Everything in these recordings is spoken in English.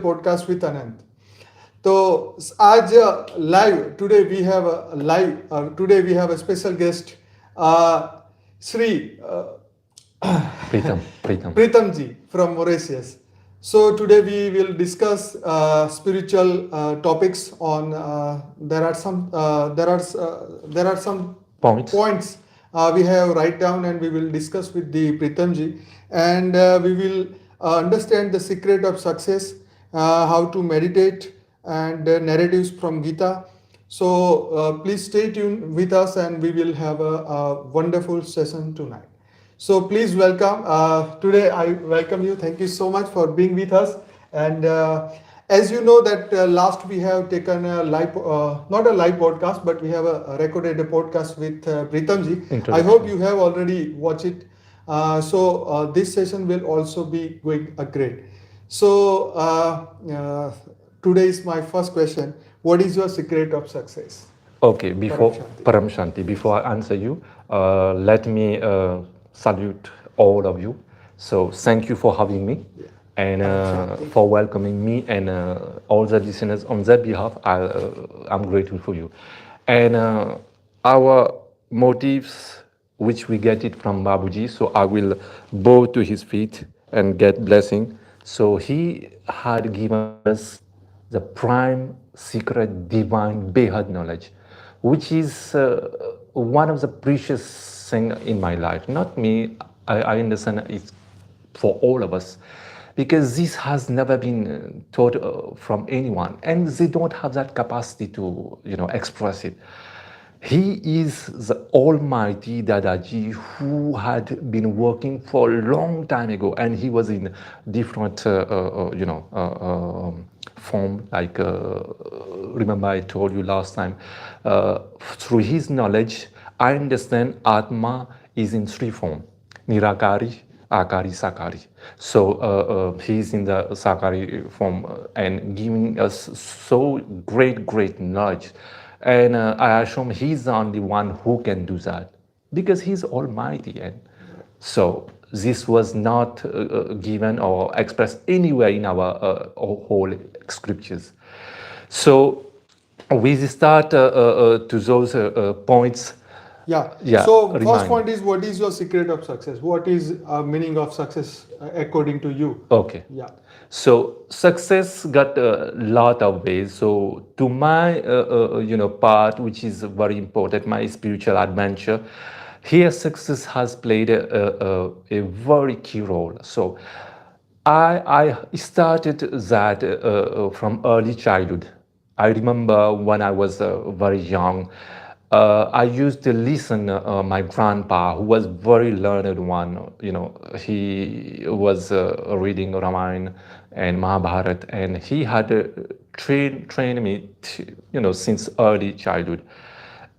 podcast with Anant. तो आज live today we have live today we have a special guest Shri Preetam. Preetam ji from Mauritius. So today we will discuss spiritual topics on there are some Points. points we have write down and we will discuss with the Preetam ji, and we will understand the secret of success, how to meditate, and narratives from Gita. So please stay tuned with us and we will have a wonderful session tonight. So please welcome. Today I welcome you. Thank you so much for being with us. And as you know that last we have taken a live, not a live podcast, but we have a recorded a podcast with Preetam ji. I hope you have already watched it. So this session will also be going great. So today is my first question. What is your secret of success? Okay, before Param Shanti. Param Shanti, before I answer you, let me salute all of you. So thank you for having me and Param Shanti. for welcoming me and all the listeners on their behalf. I'm grateful for you. And our motives, which we get it from Bapuji, so I will bow to his feet and get blessing. So he had given us the prime secret divine Behad knowledge, which is one of the precious thing in my life. Not me, I understand it's for all of us, because this has never been taught from anyone, and they don't have that capacity to, express it. He is the almighty Dadaji who had been working for a long time ago, and he was in different, form. Like, remember I told you last time, through his knowledge, I understand Atma is in three form: Nirakari, Akari, Sakari. So he's in the Sakari form and giving us so great knowledge. And I assume he's the only one who can do that because he's almighty. And so this was not given or expressed anywhere in our whole scriptures. So we start to those points. Yeah. Yeah, So first remind. point is, what is your secret of success? What is meaning of success according to you? Okay. Yeah. So success got a lot of ways. So to my part, which is very important, my spiritual adventure, here success has played a very key role. So I started that from early childhood. I remember when I was very young, I used to listen my grandpa, who was very learned one. He was reading Ramayana and Mahabharata, and he had trained me, since early childhood.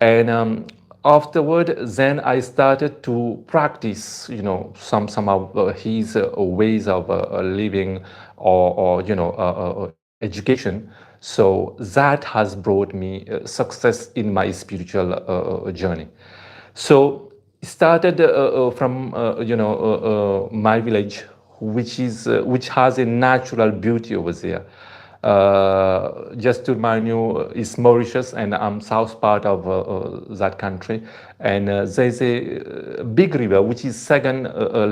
And afterward, then I started to practice, some of his ways of living, or education. So that has brought me success in my spiritual journey. So it started from my village, which has a natural beauty over there. Just to remind you, it's Mauritius, and I'm south part of that country, and there's a big river which is second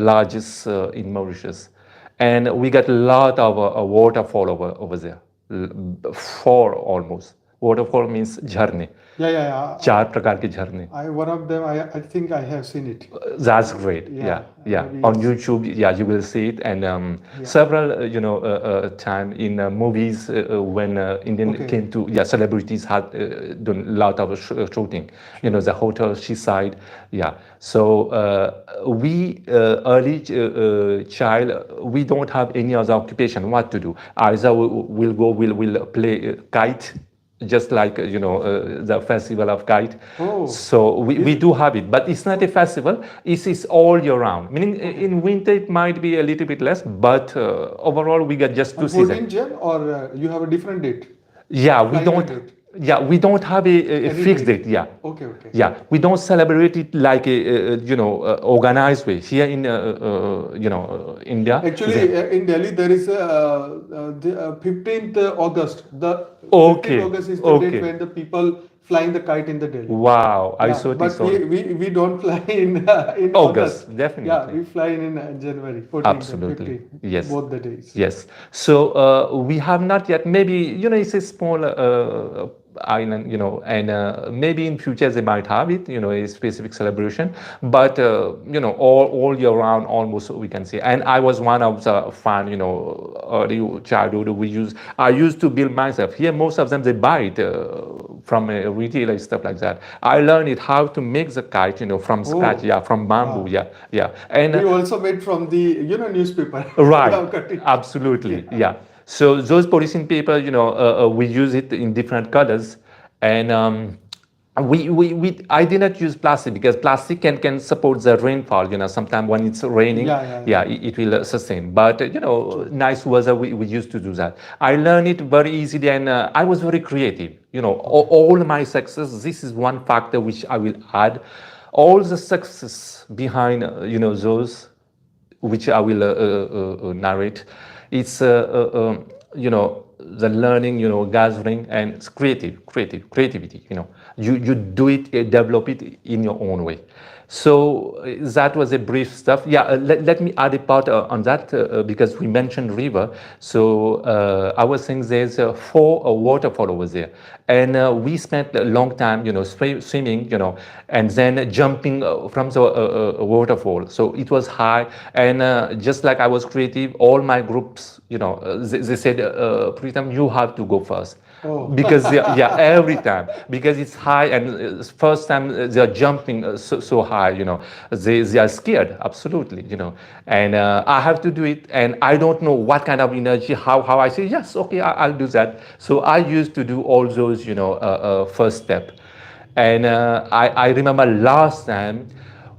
largest in Mauritius, and we got a lot of waterfall over there, four almost. Waterfall means झरने, Yeah. चार प्रकार के झरने. One of them, I think I have seen it. That's great. Yeah. maybe On yes. YouTube, yeah, you will see it, and several, time in movies when Indian Okay. came to, celebrities had done a lot of shooting. The hotel seaside. Yeah. So we early child, we don't have any other occupation. What to do? Either we'll play kite, just like the festival of kite. Oh. So we do have it, but it's not a festival. It's all year round. Meaning in winter it might be a little bit less, but overall we get just On two seasons. 14th Jan, or you have a different date? Yeah, we Calendar don't. date. Yeah, we don't have a Any fixed date? date. Yeah, Okay, okay. yeah, we don't celebrate it like a organized way here in India. Actually, in Delhi, there is the 15th August. The 15th Okay, August is the date okay. when the people flying the kite in the Delhi. Wow, I Yeah, saw it. but Saw it. we don't fly in August. August, Yeah, definitely. we fly in January 14th and Absolutely. 15th, Yes. both the days. Yes. So we have not yet, maybe, it's a small island, and maybe in future they might have it, a specific celebration. But, all year round, almost we can say. And I was one of the fan, early childhood. I used to build myself. Here, most of them, they buy it from a retailer, stuff like that. I learned it how to make the kite, from scratch. Oh, Yeah, from bamboo. wow. Yeah, yeah. And We also made from the newspaper. We right, have cut it. absolutely, Yeah. yeah. So those polythene paper, we use it in different colors, and I did not use plastic because plastic can support the rainfall. Sometimes when it's raining, Yeah, yeah, yeah, yeah. it will sustain. But True. nice weather, we used to do that. I learned it very easily, and I was very creative. Okay. All my success. This is one factor which I will add. All the success behind, those which I will narrate. It's the learning, gathering, and it's creativity. You do it, develop it in your own way. So that was a brief stuff. Yeah, let me add a part on that because we mentioned river. So I was saying there's four waterfall over there, and we spent a long time, swimming, and then jumping from the waterfall. So it was high, and just like I was creative, all my groups, they said, Preetam, you have to go first Oh. because yeah, every time because it's high, and first time they are jumping so high, they are scared, absolutely, and I have to do it, and I don't know what kind of energy, how I say yes, okay, I'll do that. So I used to do all those, first step. And I remember last time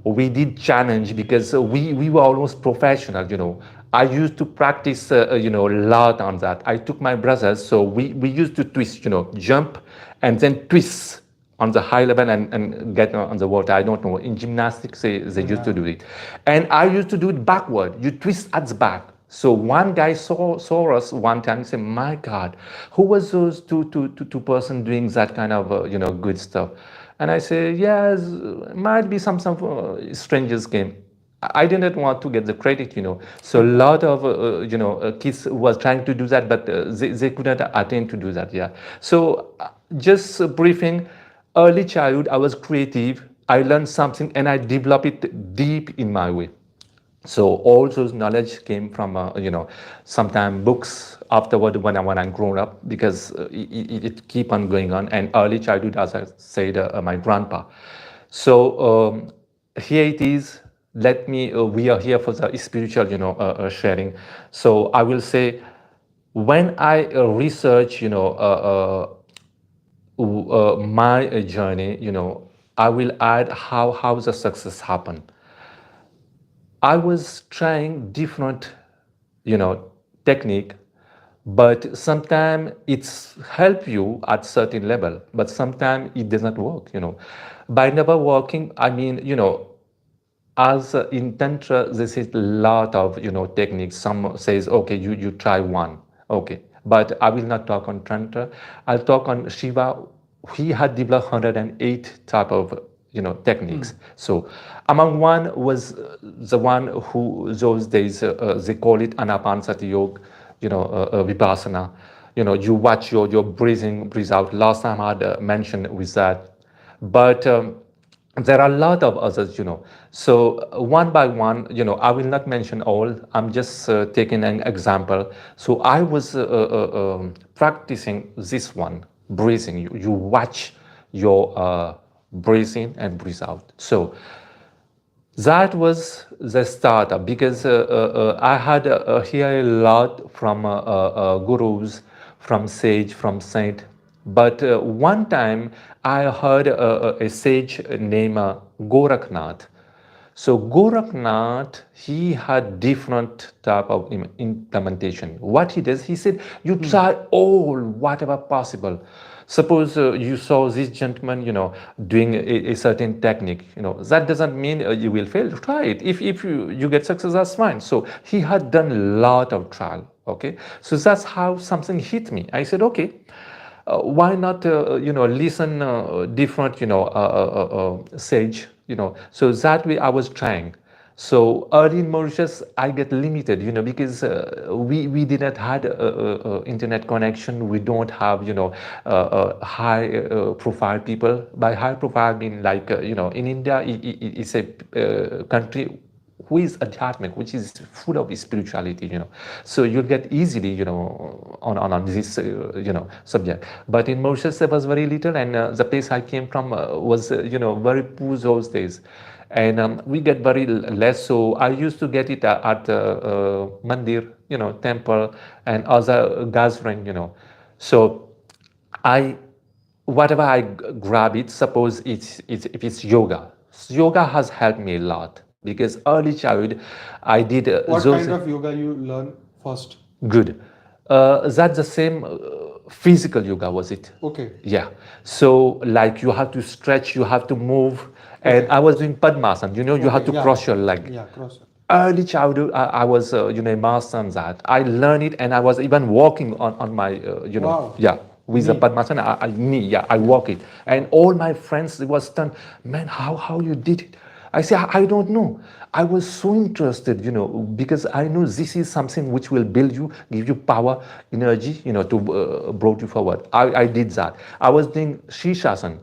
we did challenge because we were almost professional, I used to practice, a lot on that. I took my brothers, so we used to twist, jump and then twist on the high level and get on the water. I don't know. In gymnastics, they used to Yeah. do it. And I used to do it backward. You twist at the back. So one guy saw us one time and said, my God, who was those two person doing that kind of, good stuff? And I say, yes, might be some strangers came. I didn't want to get the credit, So a lot of, kids was trying to do that, but they couldn't attain to do that. Yeah. So just briefing, early childhood, I was creative. I learned something and I developed it deep in my way. So all those knowledge came from, sometime books afterward when I grown up because it keep on going on. And early childhood, as I said, my grandpa. So here it is. Let me. We are here for the spiritual, sharing. So I will say, when I research, my journey, I will add how the success happened. I was trying different, technique, but sometimes it's help you at certain level, but sometimes it does not work, By never working, I mean, as in tantra, this is a lot of, techniques. Some says, okay, you try one, okay, but I will not talk on tantra. I'll talk on Shiva. He had developed 108 type of, techniques. So among one was the one who those days they call it anapanasati yoga, vipassana. You watch your breathing, breathe out. Last time I had mentioned with that, but there are a lot of others, So one by one, I will not mention all. I'm just taking an example. So I was practicing this one, breathing. You watch your breathe in and breathe out. So that was the startup because I had hear a lot from gurus, from sage, from saint. But one time I heard a sage named Gorakhnath. So Goraknath, he had different type of implementation. What he does, he said, you try all whatever possible. Suppose you saw this gentleman, doing a certain technique, that doesn't mean you will fail. Try it. If you get success, that's fine. So he had done a lot of trial. Okay, so that's how something hit me. I said, okay, why not listen different sage, so that way I was trying. So early in Mauritius I get limited, because we didn't had internet connection. We don't have high profile people. By high profile I mean like in India it's a country who is adhyatmic, which is full of spirituality, So you'll get easily, on this, subject. But in Mauritius, there was very little, and the place I came from was, very poor those days. And we get very less. So I used to get it at mandir, temple, and other gathering, So I whatever I grab it, suppose it's if it's yoga. Yoga has helped me a lot because early childhood I did What those kind of yoga you learn first? good. That's the same physical yoga, was it? Okay. Yeah. So like you have to stretch, you have to move, and Okay. I was doing Padmasana. You have Okay. to Yeah. cross your leg. Yeah. Cross. Early childhood, I was a master on that. I learned it, and I was even walking on my Wow. yeah, with the Knee. Padmasana. I walk it, and all my friends, they were stunned. Man, how you did it? I say, I don't know. I was so interested, because I know this is something which will build you, give you power, energy, to brought you forward. I did that. I was doing Shishasana,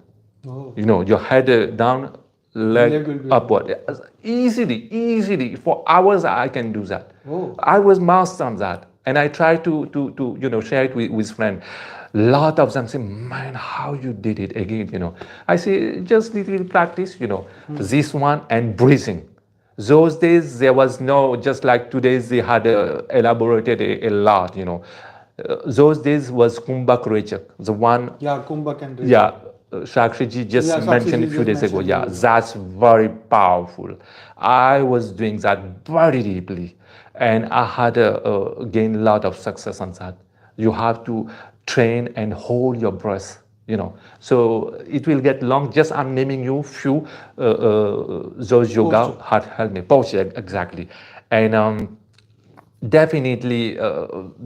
Oh. your head down, leg Leg will be up. upward. Easily for hours I can do that. Oh. I was master on that, and I try to share it with friends. Lot of them say, man, how you did it again, I say, just little practice, this one, and breathing. Those days there was no, just like today's, they had elaborated a lot, those days was Kumbhak Rechak, the one. Yeah. Kumbhak and Rechak. Yeah, Sakshi ji just Yeah. Sakshi mentioned ji a few just days ago. mentioned. Yeah, that's very powerful. I was doing that very deeply, and I had gained a lot of success on that. You have to train and hold your breath. So it will get long. Just I'm naming you few those yoga Posture. had helped me. Posture, exactly, and definitely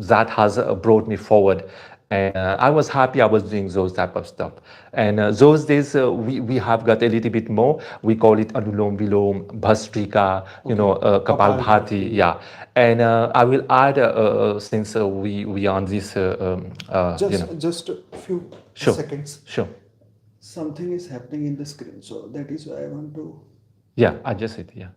that has brought me forward, and I was happy I was doing those type of stuff. And those days we have got a little bit more. We call it Anulom Vilom, Bhastrika, Kapal Bhati. Yeah. And I will add, since we are on this Just a few sure, seconds. sure, Something is happening in the screen, so that is why I want to. yeah, adjust it. Yeah.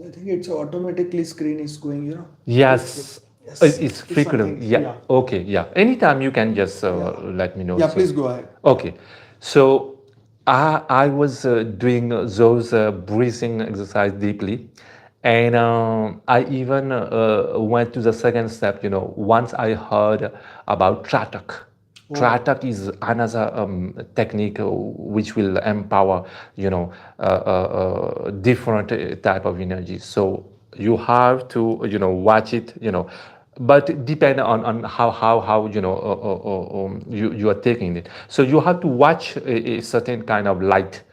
I think it's automatically screen is going. Yes, Yes. it's flickering. Something. Yeah. Okay. Yeah. Anytime you can just Yeah. let me know. Yeah. So- Please go ahead. Okay. So I was doing those breathing exercise deeply, and I even went to the second step. Once I heard about Tratak. Tratak is another technique which will empower, different type of energy. So you have to, watch it, but depend on how you are taking it. So you have to watch a certain kind of light,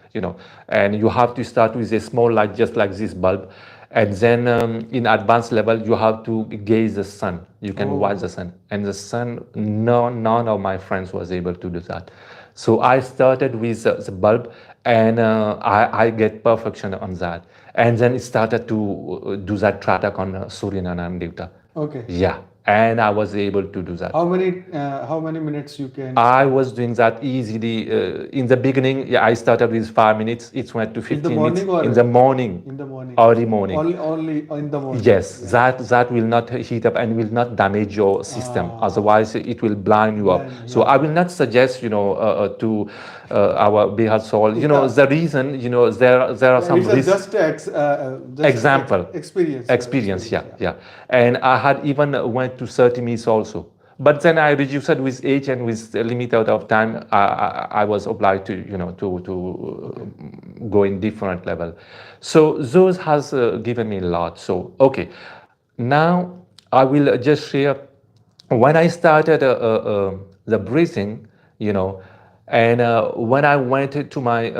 and you have to start with a small light just like this bulb, and then in advanced level you have to gaze the sun. You can watch the sun, and the sun, none of my friends was able to do that. So I started with the bulb, and I get perfection on that, and then it started to do that tratak on Surya Narayan Devta. Okay. Yeah, and I was able to do that. How many minutes you can? I was doing that easily. In the beginning, yeah, I started with 5 minutes. It went to In the 15 morning minutes or in the morning, in the morning? early morning. Only in the morning. Yes, Yeah. that will not heat up and will not damage your system. Otherwise, it will blind you up. Blind, So yeah. I will not suggest, to our Behad soul. Yeah. The reason, there are some It's a risks. just Example. experience. Experience, yeah. And I had even went to 30 minutes also. But then I reduced it with age and with the limit out of time. I was obliged to go in different level. So those has given me a lot. So okay, now I will just share when I started the breathing, you know, and when I went to my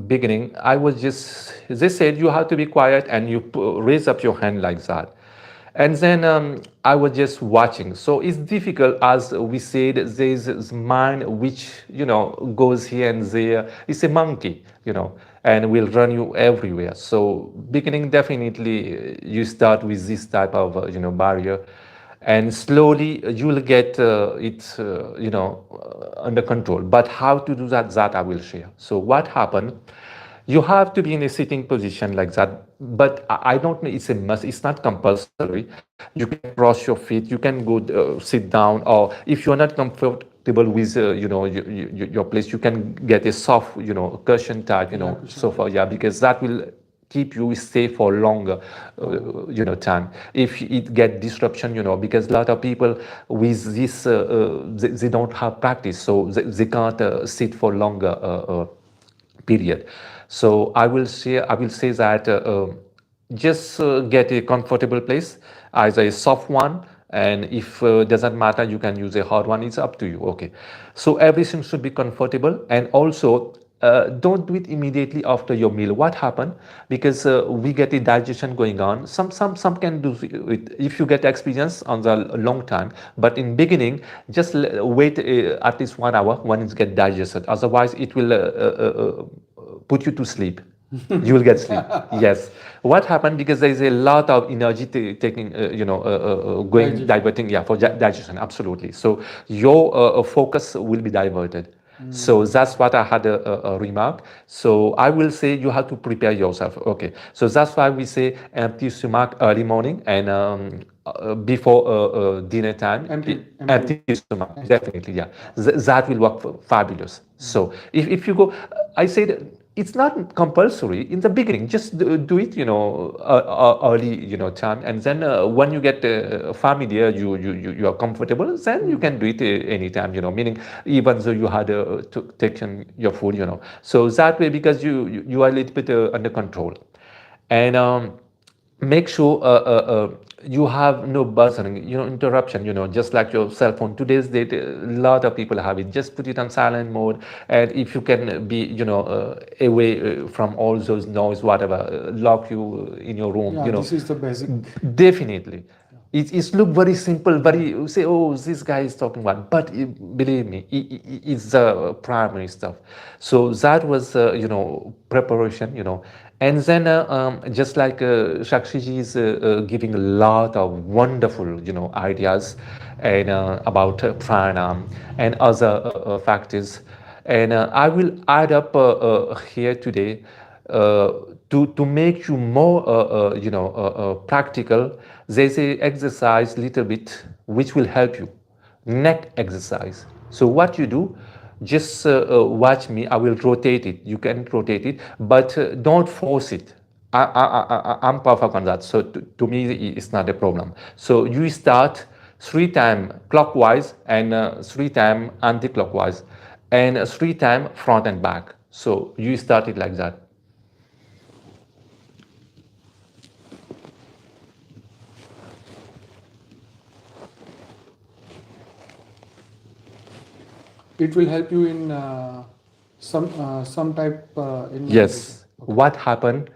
beginning, I was just, they said you have to be quiet and you raise up your hand like that. And then I was just watching. So it's difficult, as we said, there's this mind which, goes here and there. It's a monkey, and will run you everywhere. So beginning, definitely you start with this type of, barrier, and slowly you will get it under control. But how to do that, I will share. So what happened, you have to be in a sitting position like that, but I don't know, it's a must, it's not compulsory. You can cross your feet, you can go sit down, or if you're not comfortable with your place, you can get a soft cushion type Yeah, cushion sofa, type. yeah, because that will keep you stay for longer time. If it get disruption, because a lot of people with this they don't have practice, so they can't sit for longer period. So I will say that just get a comfortable place, either a soft one, and if doesn't matter, you can use a hard one. It's up to you. Okay, so everything should be comfortable, and also don't do it immediately after your meal. What happened? Because we get a digestion going on. Some can do it if you get experience on the long time. But in beginning, just wait at least 1 hour when it get digested. Otherwise, it will put you to sleep. You will get sleep. Yes. What happened? Because there is a lot of energy taking, going, Digestion. diverting, yeah, for digestion. Absolutely. So your focus will be diverted. So Mm. that's what I had a remark. So I will say you have to prepare yourself. Okay. So that's why we say empty stomach early morning and before dinner time. Empty. Empty stomach, Empty. definitely, yeah. That will work fabulous. So if you go, I said it's not compulsory in the beginning. Just do it, early, time, and then when you get familiar, you are comfortable, then you can do it anytime, meaning even though you had taken your food, so that way, because you are a little bit under control, and make sure you have no buzzing, interruption, just like your cell phone. Today's date, a lot of people have it. Just put it on silent mode, and if you can be, away from all those noise, whatever, lock you in your room, Yeah, this is the basic. definitely. It's look very simple, very, you say, oh, this guy is talking about, but believe me, it's the primary stuff. So that was preparation, and then just like Shakshi ji is giving a lot of wonderful ideas, and about pranam and other factors, and I will add up here today, uh, to make you more practical. There's a exercise little bit which will help you, neck exercise. So what you do, just watch me. I will rotate it. You can rotate it, but don't force it. I'm perfect on that. So to me, it's not a problem. So you start 3 times clockwise and 3 times anti-clockwise, and 3 times front and back. So you start it like that. It will help you in some type in meditation. Yes. Okay. What happened?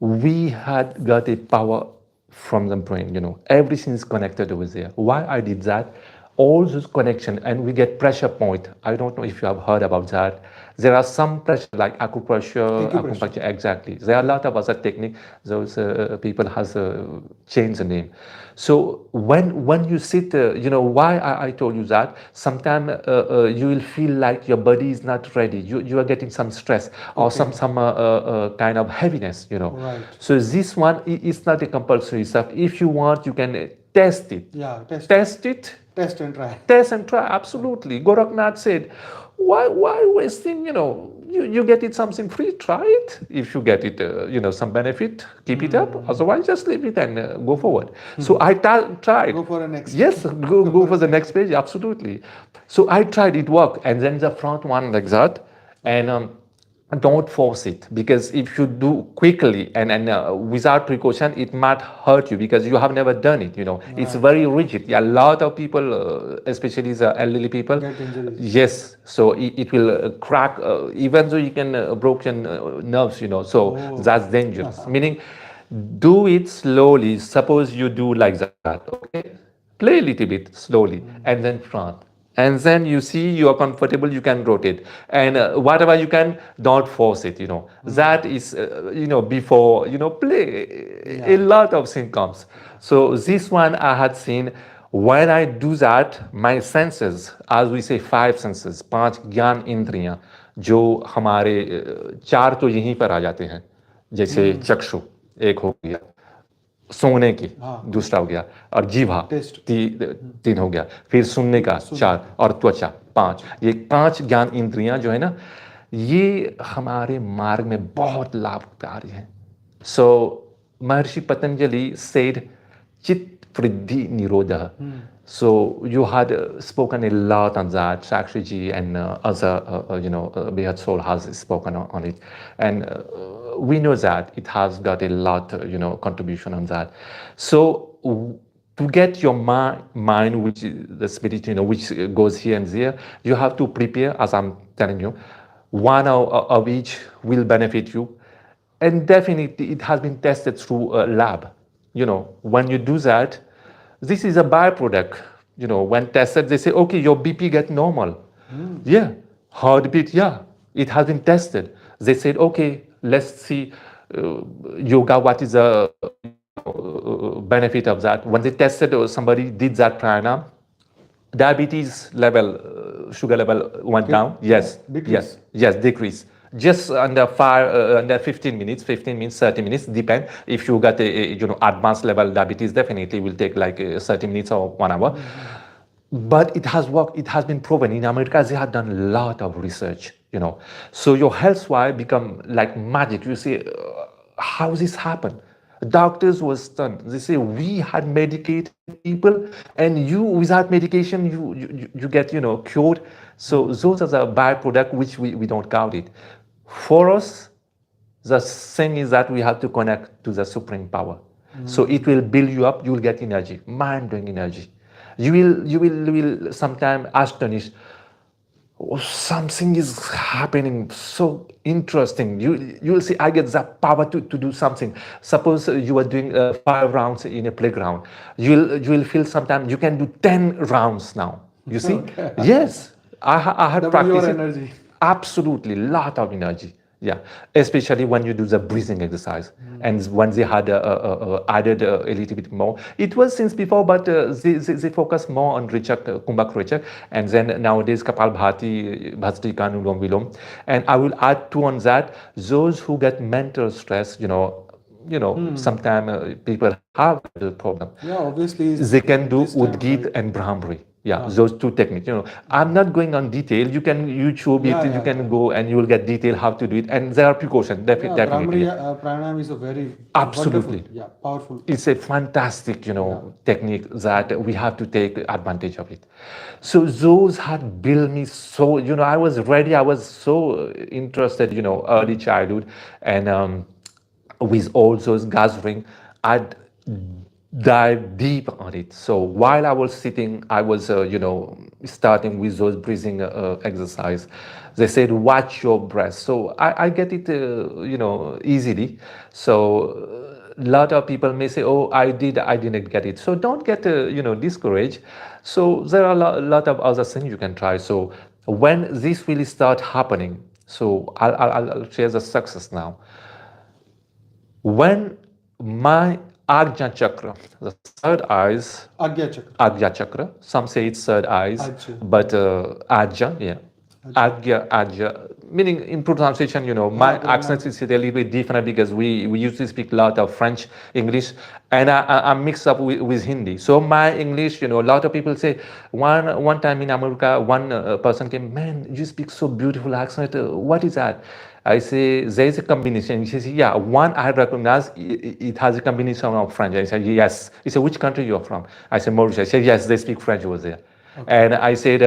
We had got a power from the brain, everything is connected over there. Why I did that, all those connection, and we get pressure point. I don't know if you have heard about that. There are some pressure like Acupressure. acupuncture, exactly. There are a lot of other technique. Those people has changed the name. So when you sit, why I told you that. Sometimes you will feel like your body is not ready. You are getting some stress or Okay. some kind of heaviness. Right. So this one is not a compulsory stuff. If you want, you can test it. Yeah, Test it. test and try. Test and try. Absolutely. Goraknath said, why wasting, you get it something free, try it. If you get it, some benefit, keep it up. Otherwise, just leave it and go forward. So I tried. Go for a next. Yes, go for the next page. Absolutely. So I tried. It worked, and then the front one like that, and don't force it, because if you do quickly and without precaution, it might hurt you because you have never done it. It's very rigid. Yeah, a lot of people, especially the elderly people, Get injuries. yes, so it will crack, even though you can broken nerves. So that's dangerous. Meaning, do it slowly. Suppose you do like that, okay? Play a little bit slowly, and then front, and then you see you are comfortable, you can rotate, and whatever you can, don't force it. That is, before, play. A lot of things comes. So this one I had seen. When I do that, my senses, as we say, five senses, पांच ज्ञान इंद्रियां, जो हमारे चार तो यहीं पर आ जाते हैं, जैसे चक्षु एक हो गया, सोने की दूसरा हो गया, और जीवा तीन हो गया, फिर सुनने का चार, और त्वचा पांच। ये पांच ज्ञान इंद्रियां जो है ना, ये हमारे मार्ग में बहुत लाभकारी हैं। सो महर्षि Patanjali said chit vriddhi nirodha. So you had spoken a lot on that. Sakshi ji and other, Behad Soul has spoken on it, and we know that it has got a lot, contribution on that. So to get your mind, which is the spirit, which goes here and there, you have to prepare, as I'm telling you. One of each will benefit you, and definitely it has been tested through a lab. When you do that, this is a byproduct. When tested, they say, okay, your BP get normal. Yeah, heartbeat, yeah, it has been tested. They said, okay, let's see yoga, what is the benefit of that. When they tested, somebody did that pranayama, diabetes level, sugar level went down. Yes, decrease. yes, decrease. Just under 15 minutes, 30 minutes, depend. If you got a advanced level diabetes, definitely will take like 30 minutes or 1 hour. But it has worked. It has been proven. In America, they have done a lot of research. So your health wise become like magic. You say, how this happen? Doctors were stunned. They say, we had medicated people, and you, without medication, you get cured. So those are the byproduct which we don't count it. For us, the thing is that we have to connect to the supreme power. So it will build you up. You will get energy, mind-blowing energy. You will sometimes astonished. Oh, something is happening so interesting. You will see, I get that power to do something. Suppose you are doing 5 rounds in a playground. You will feel sometimes you can do 10 rounds now. You see? Okay. Yes, I had Double practiced your it. energy. Absolutely, lot of energy. Yeah, especially when you do the breathing exercise. And when they had added a little bit more, it was since before, but they focus more on Richak, Kumbhak Richak, and then nowadays Kapal Bhati, Bhastrika, Nulom Vilom. And I will add too on that, those who get mental stress, sometimes people have the problem. Yeah, obviously. They can do this time, Udgit right? and Brahmri. Yeah, those two techniques. I'm not going on detail. You can YouTube it. You can go and you will get detail how to do it. And there are precautions. Yeah, Definitely. Brahmari pranayam is a very Absolutely. wonderful, yeah, powerful. It's a fantastic, technique that we have to take advantage of it. So those had built me so, I was ready. I was so interested, early childhood, and with all those gathering, I'd dive deep on it. So while I was sitting, I was, starting with those breathing exercise. They said, watch your breath. So I get it, easily. So a lot of people may say, oh, I didn't get it. So don't get, discouraged. So there are a lot of other things you can try. So when this really start happening, so I'll share the success now. When my Agya Chakra, the third Agya Chakra. Agya Chakra, some say it's third eyes, Ajja. but Ajya, yeah. Agya, meaning in pronunciation, my accent is a little bit different because we used to speak a lot of French, English, and I'm mixed up with Hindi. So my English, a lot of people say, one time in America, one person came, man, you speak so beautiful accent. What is that? I say, there is a combination. He says, yeah, one I recognize, it has a combination of French. I said, yes. He said, which country you're from? I said, Mauritius. I said, yes, they speak French over there. And I said,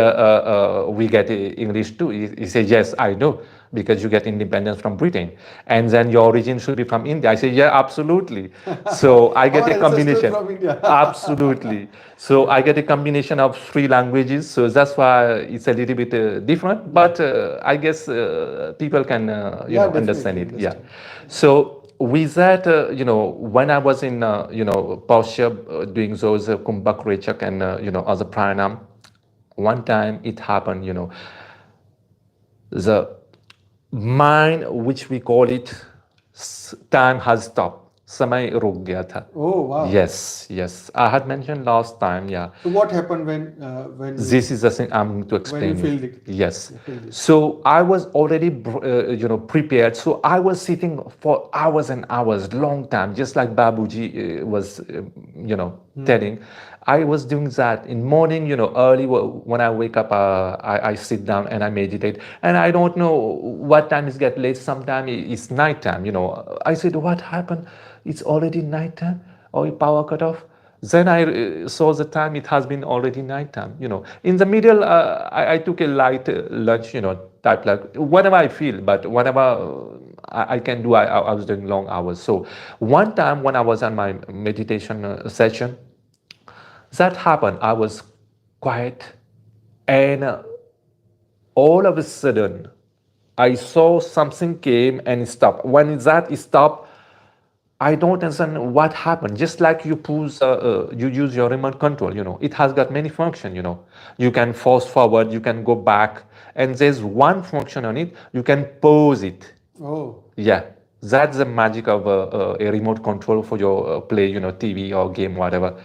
we get English too. He said, yes, I know, because you get independence from Britain. And then your origin should be from India. I said, yeah, absolutely. So I get Our a ancestors combination. from India. Absolutely. So I get a combination of three languages. So that's why it's a little bit different. But I guess people can, Yeah, understand definitely it. Yeah. understand. So with that, when I was in, posture doing those kumbhak rechak and, other pranayam, one time it happened, the mind, which we call it, time has stopped. Samay ruk gaya tha. Oh wow. Yes, yes. I had mentioned last time, yeah. So what happened when This is the thing I'm going to when you explain feel you. it? Yes. You feel it. So I was already, prepared. So I was sitting for hours and hours, long time, just like Bapuji was, telling. I was doing that in morning, early when I wake up, I sit down and I meditate. And I don't know what time is get late. Sometimes it's nighttime, I said, what happened? It's already nighttime or power cut off. Then I saw the time, it has been already nighttime. In the middle, I took a light lunch, type like whatever I feel, but whatever I can do, I was doing long hours. So one time when I was on my meditation session, that happened. I was quiet, and all of a sudden, I saw something came and stopped. When that stopped, I don't understand what happened. Just like you use your remote control. It has got many functions. You can fast forward, you can go back, and there's one function on it. You can pause it. Oh. Yeah, that's the magic of a remote control for your play, TV or game, whatever.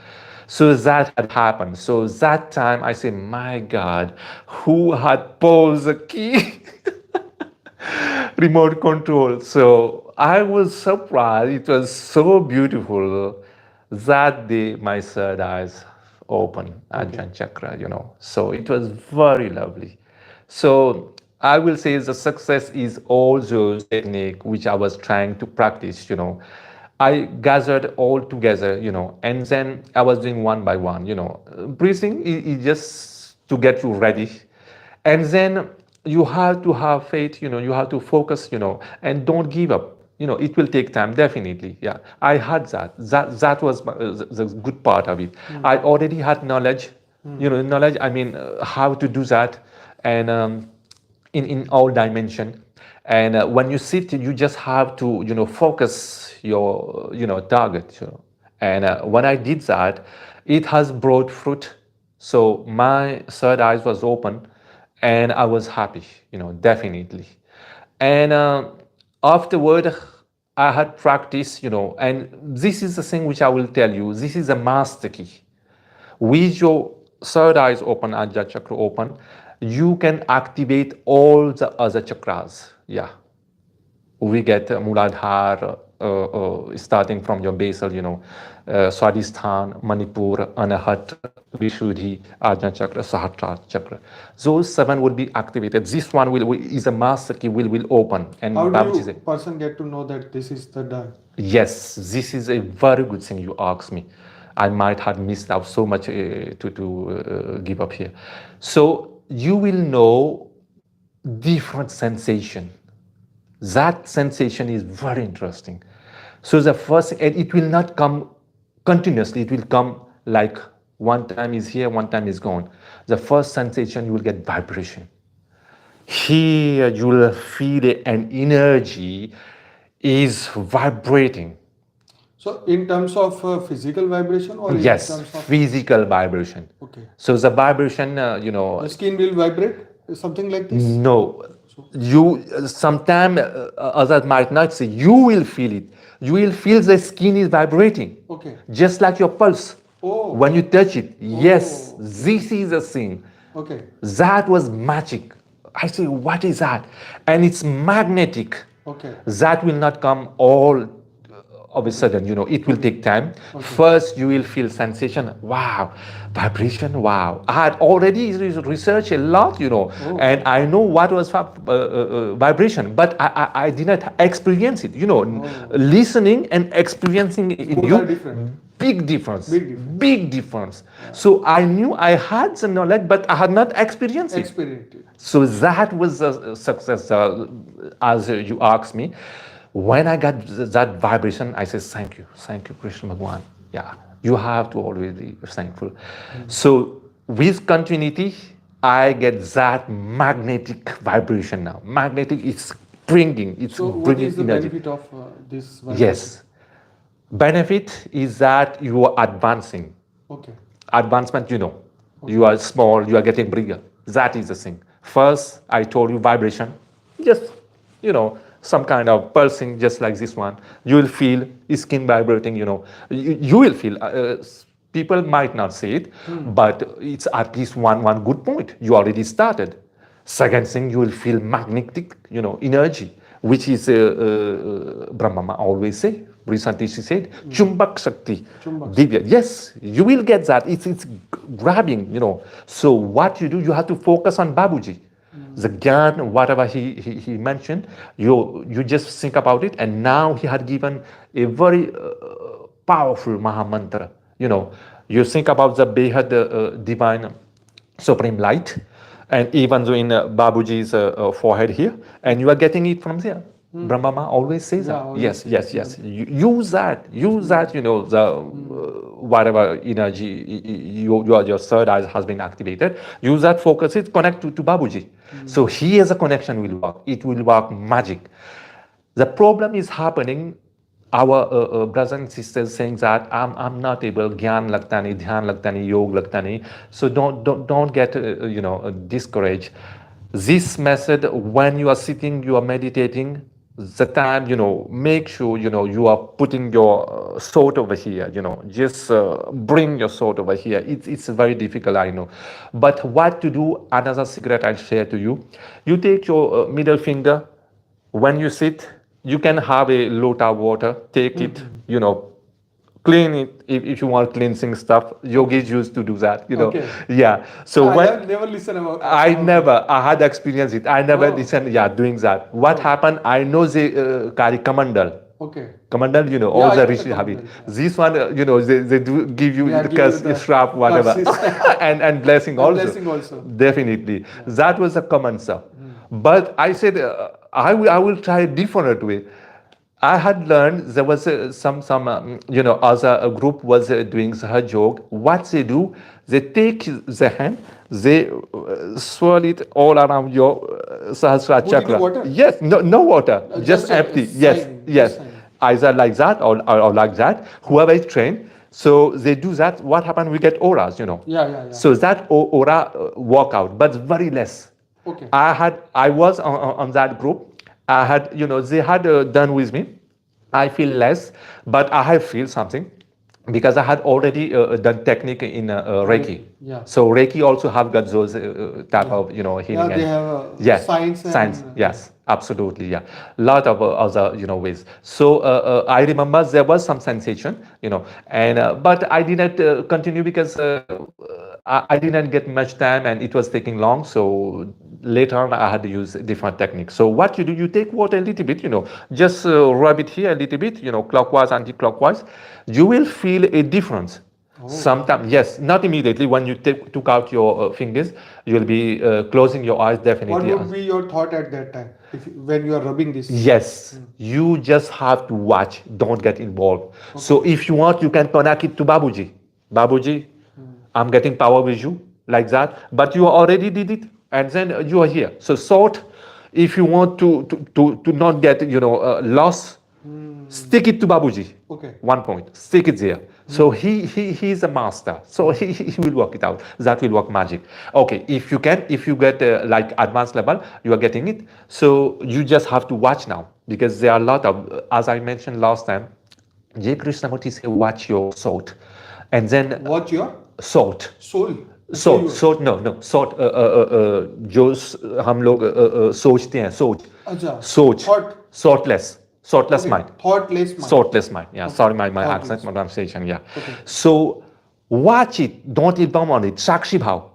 So that had happened. So that time I say, my God, who had paused the key? Remote control. So I was surprised. It was so beautiful. That day, my third eyes open, Ajahn Chakra, So it was very lovely. So I will say the success is all those technique which I was trying to practice. I gathered all together, and then I was doing one by one. Breathing is just to get you ready, and then you have to have faith, you have to focus, and don't give up. It will take time, definitely. Yeah, I had that was the good part of it. I already had knowledge. Knowledge, I mean, how to do that, and in all dimension. And when you sit, you just have to focus your target. And when I did that, it has brought fruit. So my third eyes was open, and I was happy, definitely. And afterward, I had practice, and this is the thing which I will tell you. This is a master key. With your third eyes open, Ajna chakra open, you can activate all the other chakras. Yeah, we get Muladhara, starting from your basal, Swadhisthana, Manipur, Anahat, Vishuddhi, Ajna chakra, Sahasrara chakra. Those seven will be activated. This one is a master key, will open. And How do Bapuji you person get to know that this is the die? Yes, this is a very good thing you asked me. I might have missed out so much to give up here. So you will know different sensation. That sensation is very interesting. So the first, and it will not come continuously. It will come like one time is here, one time is gone. The first sensation, you will get vibration. Here you will feel an energy is vibrating. So in terms of physical vibration or in Yes, terms of physical vibration. okay, So the vibration, the skin will vibrate, something like this. no, you sometime others might not say. You will feel it. You will feel the skin is vibrating, Okay. just like your pulse. Oh. When you touch it, yes, Oh. this is a thing. Okay. That was magic I say, what is that? And it's magnetic. Okay. That will not come all of a sudden, it will take time. First you will feel sensation, wow, vibration, wow. I had already researched a lot, and I know what was vibration, but I did not experience it, listening and experiencing it in Both are you, different. big difference. Big difference. Big difference. So I knew I had some knowledge, but I had not experienced it. Experienced it. So that was a success, as you asked me. When I got that vibration, I said, thank you, Krishna Bhagwan. Yeah, you have to always be thankful. So with continuity, I get that magnetic vibration now. Magnetic, it's So, what bringing is the energy. benefit of this vibration? Yes. Benefit is that you are advancing. Okay. Advancement, you are small, you are getting bigger. That is the thing. First, I told you vibration, just, some kind of pulsing, just like this one. You will feel skin vibrating, you will feel. People might not say it, but it's at least one good point. You already started. Second thing, you will feel magnetic, energy, which is Brahma always say. Recently she said, Chumbak Shakti. Chumbak Divya. Yes, you will get that. It's grabbing, So what you do, you have to focus on Babuji. The Gyan, whatever he mentioned, you just think about it. And now he had given a very powerful Maha Mantra. You think about the Behad divine supreme light, and even though in Babuji's forehead here, and you are getting it from there. Brahma always says Yeah, that. always Yes. Use that, the whatever energy your third eye has been activated. Use that, focus it, connect to Babuji. So here's a connection will work. It will work magic. The problem is happening. Our brothers and sisters saying that I'm not able, gyan lagta nahi, dhyan lagta nahi, yog lagta nahi. So don't get discouraged. This method, when you are sitting, you are meditating, the time, make sure you are putting your thought over here. Just bring your thought over here. It's very difficult, I know, but what to do? Another secret I'll share to you. You take your middle finger. When you sit, you can have a lota water, take it, clean it if you want cleansing stuff. Yogis used to do that, Okay. Yeah. So I when have never listened about. I had experienced it. I never listened, doing that. What happened? I know they carry kamandal. Okay. Kamandal, Yeah, all I the know the rishi have it. kamandal, yeah. This one, they do give you Yeah, the give you curse, the shrap, whatever, curses. and blessing And also. blessing also. Definitely. That was a common stuff. But I said, I will try a different way. I had learned there was some as a group was doing her joke. What they do, they take the hand, they swirl it all around your Sahasrara Put it in chakra. water? Yes, no water, just just a empty. sign, Yes, just yes. sign. Either like that or like that. Whoever is trained, so they do that. What happened? We get auras. Yeah. So that aura walk out, but very less. Okay. I was on that group. I had, they had done with me. I feel less, but I have feel something because I had already done technique in Reiki. Yeah. So Reiki also have got those type of healing. Yeah, they and- have yes, science and science. Yes, absolutely. Yeah, lot of other ways. So I remember there was some sensation, and but I didn't continue because I didn't get much time and it was taking long. So later on, I had to use different techniques. So what you do, you take water a little bit, just rub it here a little bit, clockwise, anti-clockwise. You will feel a difference. Sometimes, yes, not immediately. When you took out your fingers, you'll be closing your eyes What definitely. would be your thought at that time when you are rubbing this? Yes, you just have to watch. Don't get involved. So if you want, you can connect it to Babuji. Babuji, I'm getting power with you like that. But you already did it, and then you are here. So sort. If you want to not get lost, stick it to Babuji. Okay. One point. Stick it there. So he's a master. So he will work it out. That will work magic. Okay. If you get like advanced level, you are getting it. So you just have to watch now because there are a lot of, as I mentioned last time, J. Krishnamurti say watch your thought, and then Watch your thought. soul. सोच सोच no no सोच जो हम लोग सोचते हैं सोच अच्छा, सोच thought. thoughtless thoughtless Okay, mind thoughtless mind. thoughtless mind yeah Okay, sorry my accent thoughtless my mind. pronunciation yeah Okay. so watch it don't ilbam on it sakshi bhav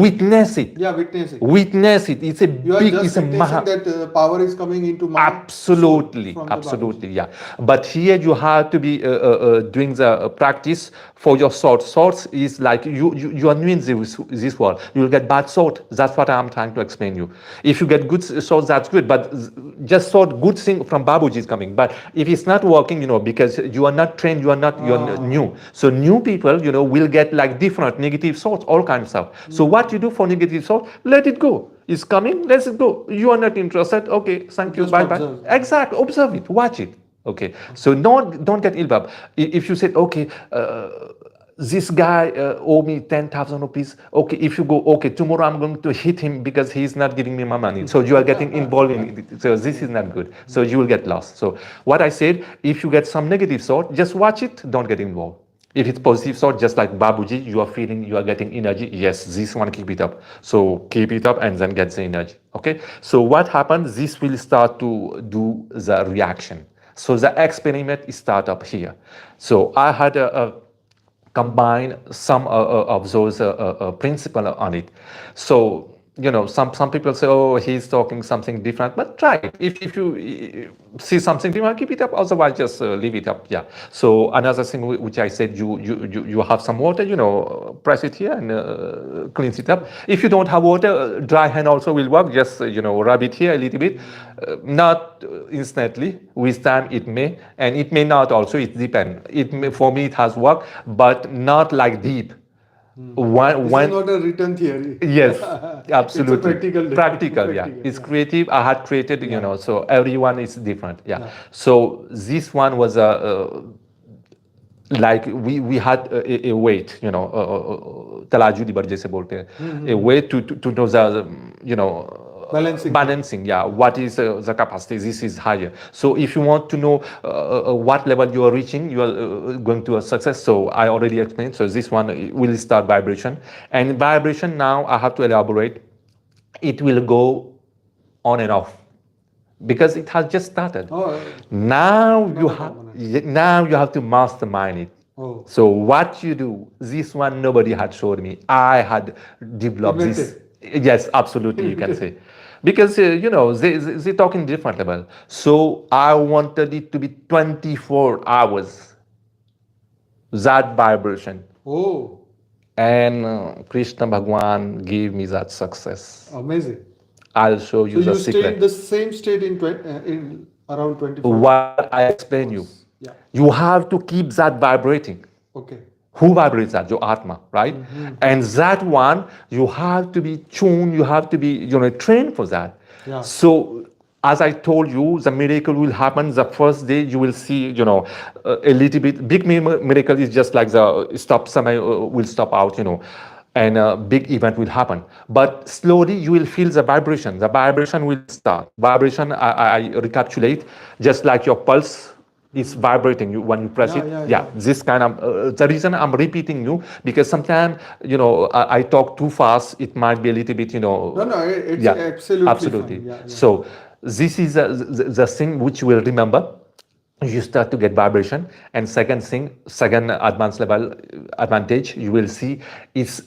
witness it Yeah, witness it. witness it it's a You are big just it's a witnessing maha that power is coming into my soul Absolutely, from the absolutely, Babuji. yeah. But here you have to be doing the practice for your thought. Thoughts is like you are new in this world. You will get bad thought. That's what I'm trying to explain you. If you get good thoughts, that's good. But just thought good thing from Babuji is coming. But if it's not working, because you are not trained, you're Ah. new. So new people, will get like different negative thoughts, all kinds of stuff. So what you do for negative thought, let it go. It's coming, let it go. You are not interested, okay, thank you, Just bye bye. observe. Exactly, observe it, watch it. Okay, so don't get ill, Bab. If you said, okay, this guy owe me 10,000 rupees. Okay, if you go, okay, tomorrow I'm going to hit him because he's not giving me my money. So you are getting involved in it. So this is not good. So you will get lost. So what I said, if you get some negative thought, just watch it. Don't get involved. If it's positive thought, just like Babuji, you are feeling, you are getting energy. Yes, this one, keep it up. So keep it up and then get the energy. Okay. So what happens? This will start to do the reaction. So the experiment is start up here. So I had a combine some of those principles on it. So some people say, oh, he's talking something different, but try it. If you see something different, keep it up. Otherwise, just leave it up. Yeah. So another thing which I said, you have some water, press it here and cleans it up. If you don't have water, dry hand also will work. Just rub it here a little bit, not instantly. With time, it may, and it may not. Also, it depends. For me, it has worked, but not like deep. This is One not a written theory. Yes, It's a absolutely. practical. Practical, yeah. Practical. It's Yeah. creative. I had created, Yeah. so everyone is different. Yeah. Yeah. So this one was like we had a weight, तराजू दिबर जैसे बोलते हैं, a way to know the, Balancing. balancing, yeah, what is the capacity, this is higher. So if you want to know what level you are reaching, you are going to a success. So I already explained. So this one will start vibration, and vibration, now I have to elaborate. It will go on and off because it has just started. Oh, Now not you a have permanent. now you have to mastermind it. Oh, So what you do, this one nobody had showed me. I had developed this. invented. Yes, absolutely, you can Invented. say. Because, they talk in different level. So I wanted it to be 24 hours, that vibration. Oh, And Krishna Bhagwan gave me that success. amazing. I'll show So you the you stay in secret. the same state in around 24 What I explain you. hours. Yeah. You have to keep that vibrating. Okay. Who vibrates that? Your Atma, right? And that one, you have to be tuned, you have to be, trained for that. Yeah. So, as I told you, the miracle will happen the first day. You will see, a little bit. Big miracle is just like the stop, somebody will stop out, and a big event will happen. But slowly you will feel the vibration. The vibration will start. Vibration, I recapitulate, just like your pulse is vibrating you when you press Yeah, it. yeah, Yeah, yeah. this kind of the reason I'm repeating you, because sometimes I talk too fast. It might be a little bit, No, no, it's yeah, absolutely absolutely. fine. Yeah, yeah. So this is the thing which you will remember. You start to get vibration, and second thing, second advanced level advantage you will see is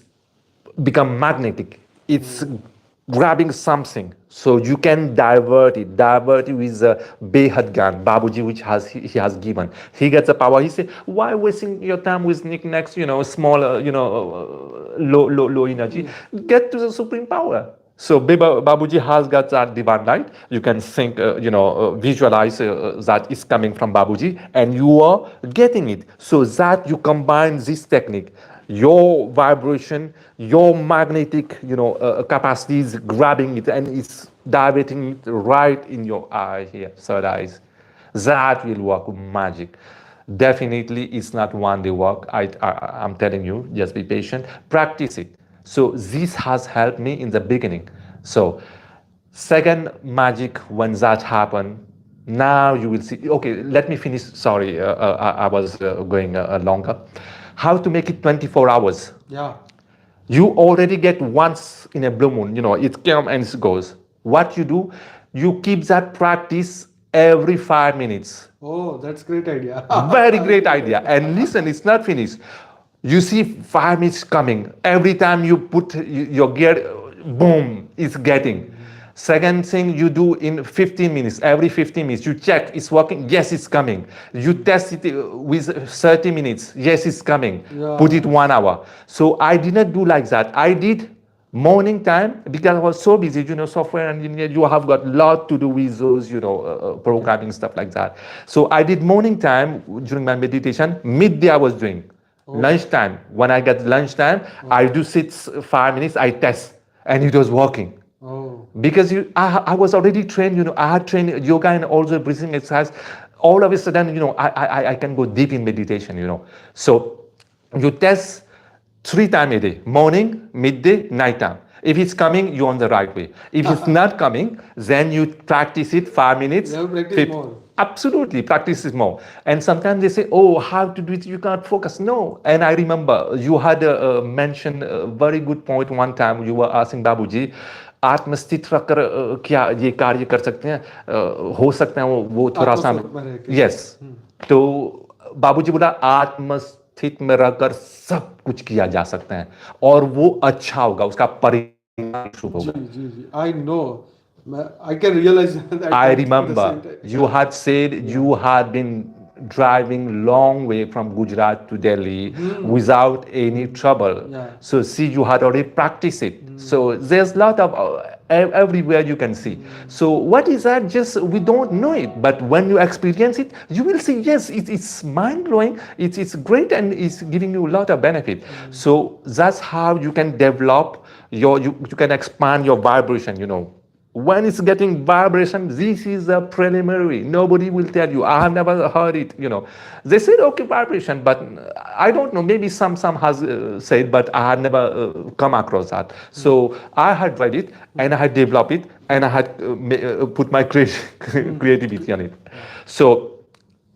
become magnetic. It's grabbing something, so you can divert it with the Behad gun, Babuji, which he has given. He gets the power. He say, why wasting your time with knickknacks, small, low energy? Get to the supreme power. So Babuji has got that divine light. You can think, visualize that is coming from Babuji, and you are getting it. So that you combine this technique, your vibration, your magnetic, capacity is grabbing it and it's diverting it right in your eye here, third eyes. That will work magic. Definitely, it's not one day work. I'm telling you, just be patient, practice it. So this has helped me in the beginning. So second magic, when that happened, now you will see. Okay, let me finish. Sorry, I was going longer. How to make it 24 hours? Yeah. You already get once in a blue moon, it comes and it goes. What you do, you keep that practice every 5 minutes. Oh, that's great idea. Very great idea. And listen, it's not finished. You see 5 minutes coming. Every time you put your gear, boom, it's getting. Second thing you do in 15 minutes, every 15 minutes, you check it's working, yes, it's coming. You test it with 30 minutes, yes, it's coming. Yeah. Put it 1 hour. So I didn't do like that. I did morning time because I was so busy, software engineer, you have got a lot to do with those, programming stuff like that. So I did morning time during my meditation, midday I was doing. Lunchtime, when I get lunchtime, I do sit 5 minutes, I test, and it was working. Oh. Because I was already trained, I had trained yoga and also breathing exercise. All of a sudden, I can go deep in meditation. So you test 3 times a day, morning, midday, nighttime. If it's coming, you're on the right way. If it's not coming, then you practice it 5 minutes. You have practice more. Absolutely, practice is more. And sometimes they say, oh, how to do it, you can't focus. No. And I remember you had mentioned a very good point one time. You were asking Bapuji, आत्मस्थित रखकर क्या ये कार्य कर सकते हैं, हो सकता है वो थोड़ा सा यस. तो बाबूजी बोला आत्मस्थित में रहकर सब कुछ किया जा सकता है और वो अच्छा होगा, उसका परिणाम शुभ होगा. जी जी, I know, I can realize that. I remember you had said you had been driving long way from Gujarat to Delhi without any trouble. Yeah. So see, you had already practiced it. So there's a lot of everywhere you can see. So what is that? Just we don't know it, but when you experience it, you will see. Yes, it's mind blowing. It's great and it's giving you a lot of benefit. So that's how you can develop you can expand your vibration. When it's getting vibration, this is a preliminary. Nobody will tell you. I have never heard it. They said okay, vibration, but I don't know. Maybe some has said, but I had never come across that. So I had read it and I had developed it and I had put my creativity on it. So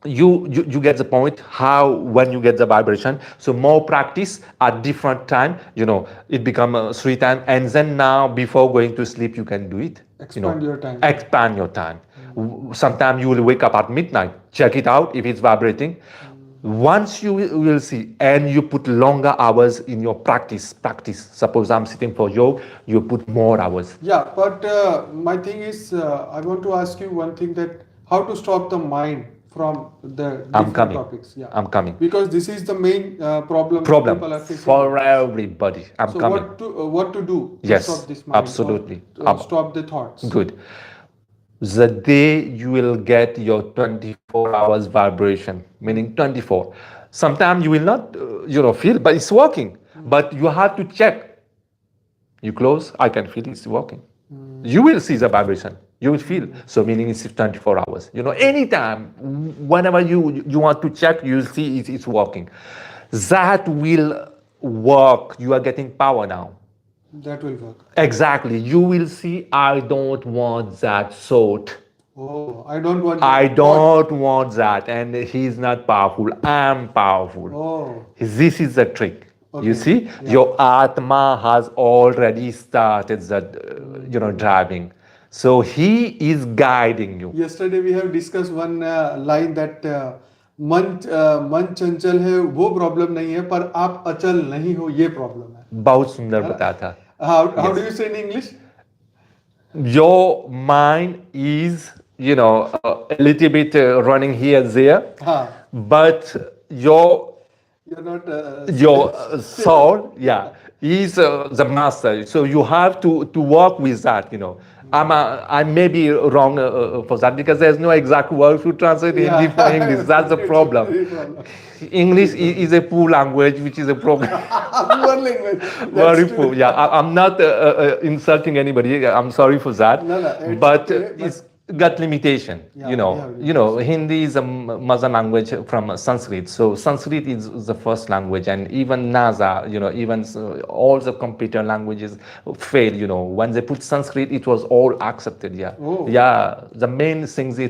you get the point how when you get the vibration, so more practice at different time, it become 3 times, and then now before going to sleep you can do it. Expand your time. Expand your time. Sometimes you will wake up at midnight, check it out if it's vibrating. Once you will see, and you put longer hours in your practice. Suppose I'm sitting for yoga, you put more hours. Yeah, but my thing is, I want to ask you one thing, that how to stop the mind from the different topics. Yeah. I'm coming. Because this is the main problem people are facing. For everybody. I'm coming. What to do yes, to stop this mind? Absolutely. Stop the thoughts. Good. The day you will get your 24 hours vibration, meaning 24. Sometimes you will not, feel, but it's working. But you have to check. You close, I can feel it's working. You will see the vibration. You will feel. So meaning it's 24 hours. Anytime, whenever you want to check, you will see it's working. That will work. You are getting power now. That will work. Exactly. You will see, I don't want that thought. Oh, I don't want that. I don't want that. And he's not powerful. I'm powerful. Oh. This is the trick. Okay. You see, your Atma has already started that, driving. So he is guiding you. Yesterday we have discussed one line that मन चंचल है वो problem नहीं है, पर आप अचल नहीं हो ये प्रॉब्लम है. बहुत सुंदर बताया था. How do you say in English? Your mind is, a little bit running here and there, but you're not your soul, is the master. So you have to work with that. I may be wrong for that because there's no exact word to translate Hindi for English. That's the problem. English is a poor language, which is a problem. Poor language. Very poor. Yeah, I'm not insulting anybody. I'm sorry for that. No, but okay, got limitation. Yeah, we have Hindi is a mother language from Sanskrit. So Sanskrit is the first language, and even NASA, even all the computer languages fail. When they put Sanskrit, it was all accepted. Yeah, Oh. yeah. The main things they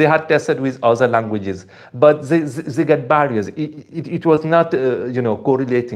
had tested with other languages, but they get barriers. It was not correlating.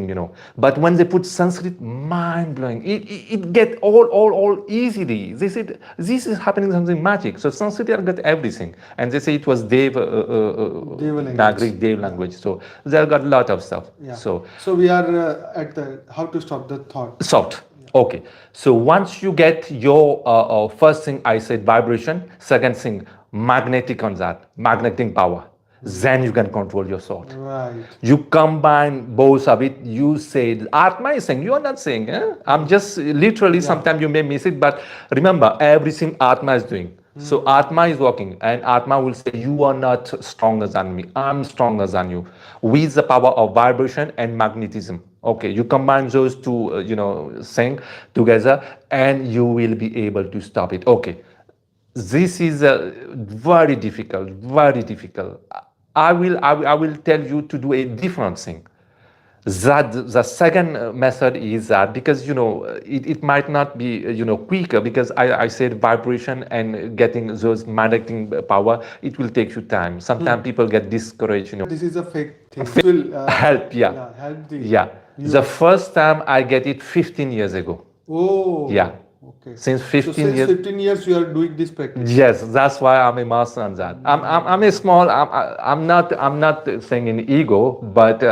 But when they put Sanskrit, mind blowing. It get all easily. They said this is happening something magic. So Sanskrit got everything, and they say it was Deva language. Nagrik Dev language. So they got a lot of stuff. Yeah. So we are at the how to stop the thought. soft. Okay. So once you get your first thing, I said vibration. Second thing, magnetic on that, magnetic power. Then you can control your thought. Right. You combine both of it. You say Atma is saying. You are not saying. I'm just literally. Sometimes you may miss it, but remember everything Atma is doing. So Atma is working, and Atma will say, "You are not stronger than me. I'm stronger than you." With the power of vibration and magnetism. Okay, you combine those two, thing together, and you will be able to stop it. Okay, this is very difficult, very difficult. I will tell you to do a different thing. That the second method is that because it might not be quicker because I said vibration and getting those magnetic power, it will take you time. Sometimes people get discouraged. This is a fake thing. It will Help, yeah. help the Yeah. The first time I get it 15 years ago. Oh. Yeah. Okay. Since 15 since years. 15 years you are doing this practice. Yes, that's why I'm a master on that. I'm a small. I'm not saying in ego, but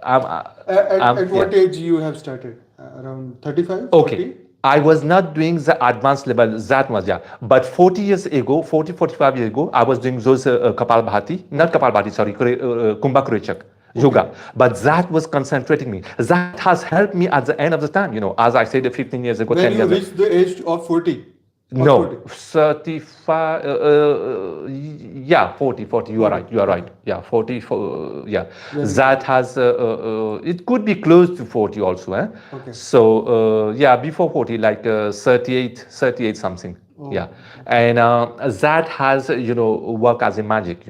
At what age you have started? Around 35? Okay. 40? I was not doing the advanced level that much, yeah. But 40 years ago, 45 years ago, I was doing those Kapalbhati, not Kapalbhati, sorry, Kumbhakarechak yoga. But that was concentrating me. That has helped me at the end of the time, as I said 15 years ago, When 10 you years ago. reach the age of 40? No, 35, yeah, 40, you are right. Yeah, 40, yeah. That has, it could be close to 40 also, eh? Okay. So, yeah, before 40, like 38 something. Yeah. And that has, work as a magic,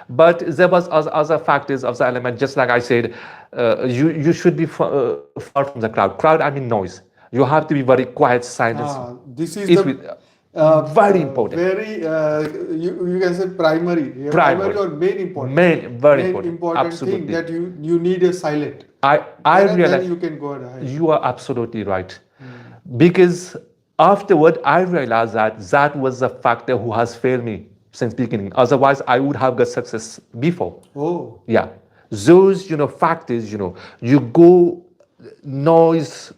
But there was other factors of the element, just like I said, you should be far from the crowd. Crowd, I mean noise. You have to be very quiet, silence. This is Very important. Very, you can say primary. Primary or main important. Very main important. Absolutely. thing that you need a silent. I realize then you can go ahead. you are absolutely right. Because afterward, I realized that was the factor who has failed me since beginning. Otherwise, I would have got success before. Oh. Yeah. Those, factors, you go noise,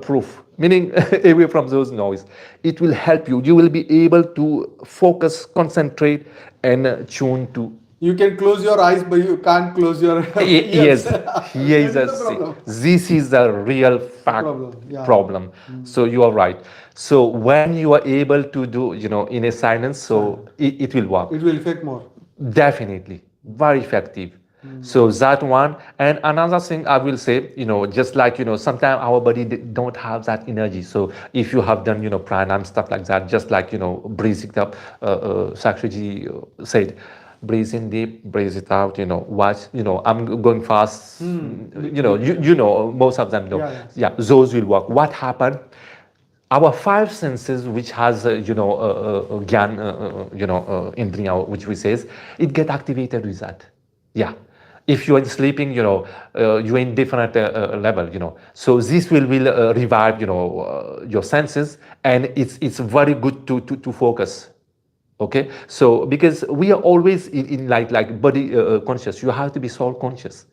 proof, meaning away from those noise. It will help you. You will be able to focus, concentrate, and tune to. You can close your eyes, but you can't close your Yes, ears. this is the real problem. So you are right. So when you are able to do, in a silence, so it will work. It will affect more. Definitely, very effective. So that one, and another thing I will say, just like sometimes our body don't have that energy. So if you have done pranayam stuff like that, just like breathing up, Sakshi ji said, breathe in deep, breathe it out. Watch. I'm going fast. Most of them know. Yeah, those will work. What happened? Our five senses, which has gyan, indriya, which we says, it get activated with that. Yeah. If you're sleeping, you're in different level, So this will revive, your senses, and it's very good to focus. Okay. So because we are always in like body conscious, you have to be soul conscious.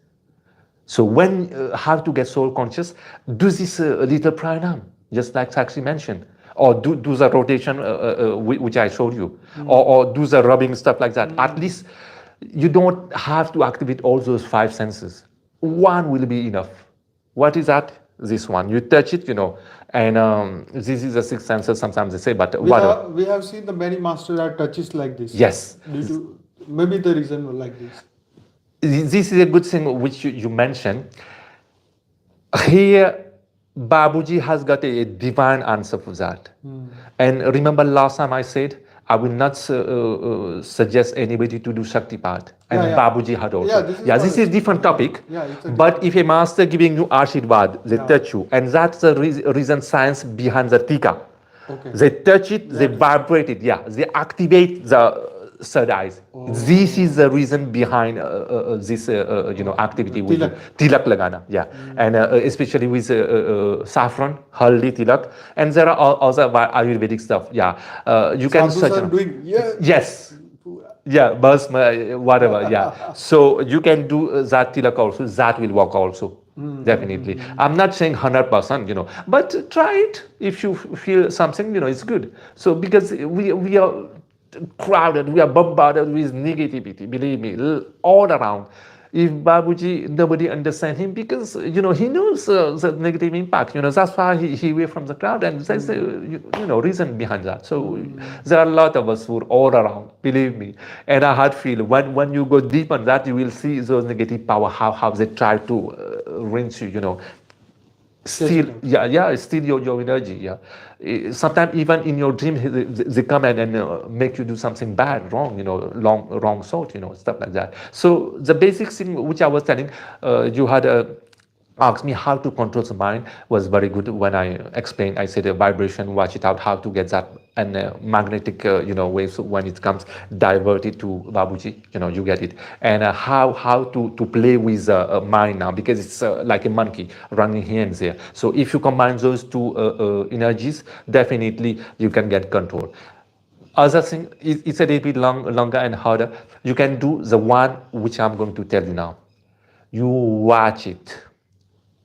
So when how to get soul conscious, do this little pranayam, just like Sakshi mentioned, or do the rotation which I showed you, or do the rubbing stuff like that. At least you don't have to activate all those five senses. One will be enough. What is that? This one. You touch it, and this is the sixth senses. Sometimes they say, but we have seen the many masters are touches like this. Yes. Due to maybe the reason like this. This is a good thing which you mentioned. Here, Bapuji has got a divine answer for that. And remember last time I said, I will not suggest anybody to do Shakti part and Yeah, yeah. Babuji had Yeah, also. this is Yeah, what this is different topic. yeah, it's a But different. if a master giving you Ashirvad, they Yeah. touch you, and that's the reason science behind the Tika. Okay. They touch it, they That is. vibrate it, yeah, they activate the third eyes. This is the Oh. reason behind this The activity we do. tilak. Tilak lagana, yeah, and especially with saffron, haldi tilak, and there are other Ayurvedic stuff. Yeah, you can Sadhus search. are doing. Yeah. Yes, yeah, basma, whatever, yeah. So you can do that tilak also. That will work also. Definitely. I'm not saying 100%, but try it if you feel something, it's good. So because we are crowded, we are bombarded with negativity, believe me, all around. If Babuji, nobody understand him because, he knows the negative impact, that's why he away from the crowd and there's a, reason behind that. So there are a lot of us who are all around, believe me. And I had feel when you go deep on that, you will see those negative power, how they try to rinse you, Catch it steal, out. yeah, steal your energy, yeah. Sometimes even in your dream they come and make you do something bad, wrong, wrong thought, stuff like that. So the basic thing which I was telling, you had a asked me how to control the mind was very good when I explained. I said vibration, watch it out, how to get that and magnetic, waves when it comes, divert it to Babuji, you get it. And how to play with mind now because it's like a monkey running here and there. So if you combine those two energies, definitely you can get control. Other thing, it's a little bit longer and harder. You can do the one which I'm going to tell you now. You watch it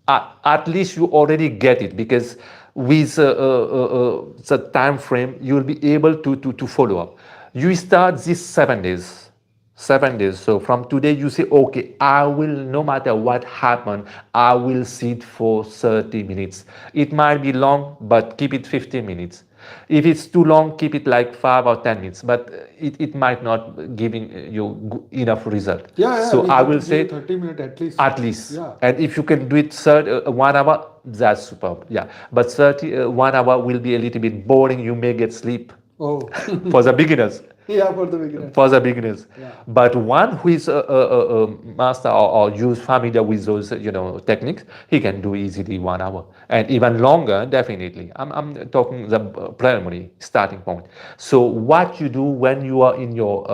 at least you already get it because with the time frame you will be able to follow up. You start these 7 days, 7 days. So from today you say, okay, I will, no matter what happen, I will sit for 30 minutes. It might be long, but keep it 15 minutes. If it's too long, keep it like 5 or 10 minutes, but it might not giving you enough result. Yeah, yeah. So We I have to will give say 30 minutes at least. at least. Yeah. And if you can do it 1 hour, that's superb. Yeah. But 1 hour will be a little bit boring. You may get sleep Oh. for the beginners. Yeah, for the beginners. For the beginners. Yeah. But one who is a master or use familiar with those techniques, he can do easily 1 hour and even longer. Definitely, I'm talking the preliminary starting point. So what you do when you are in your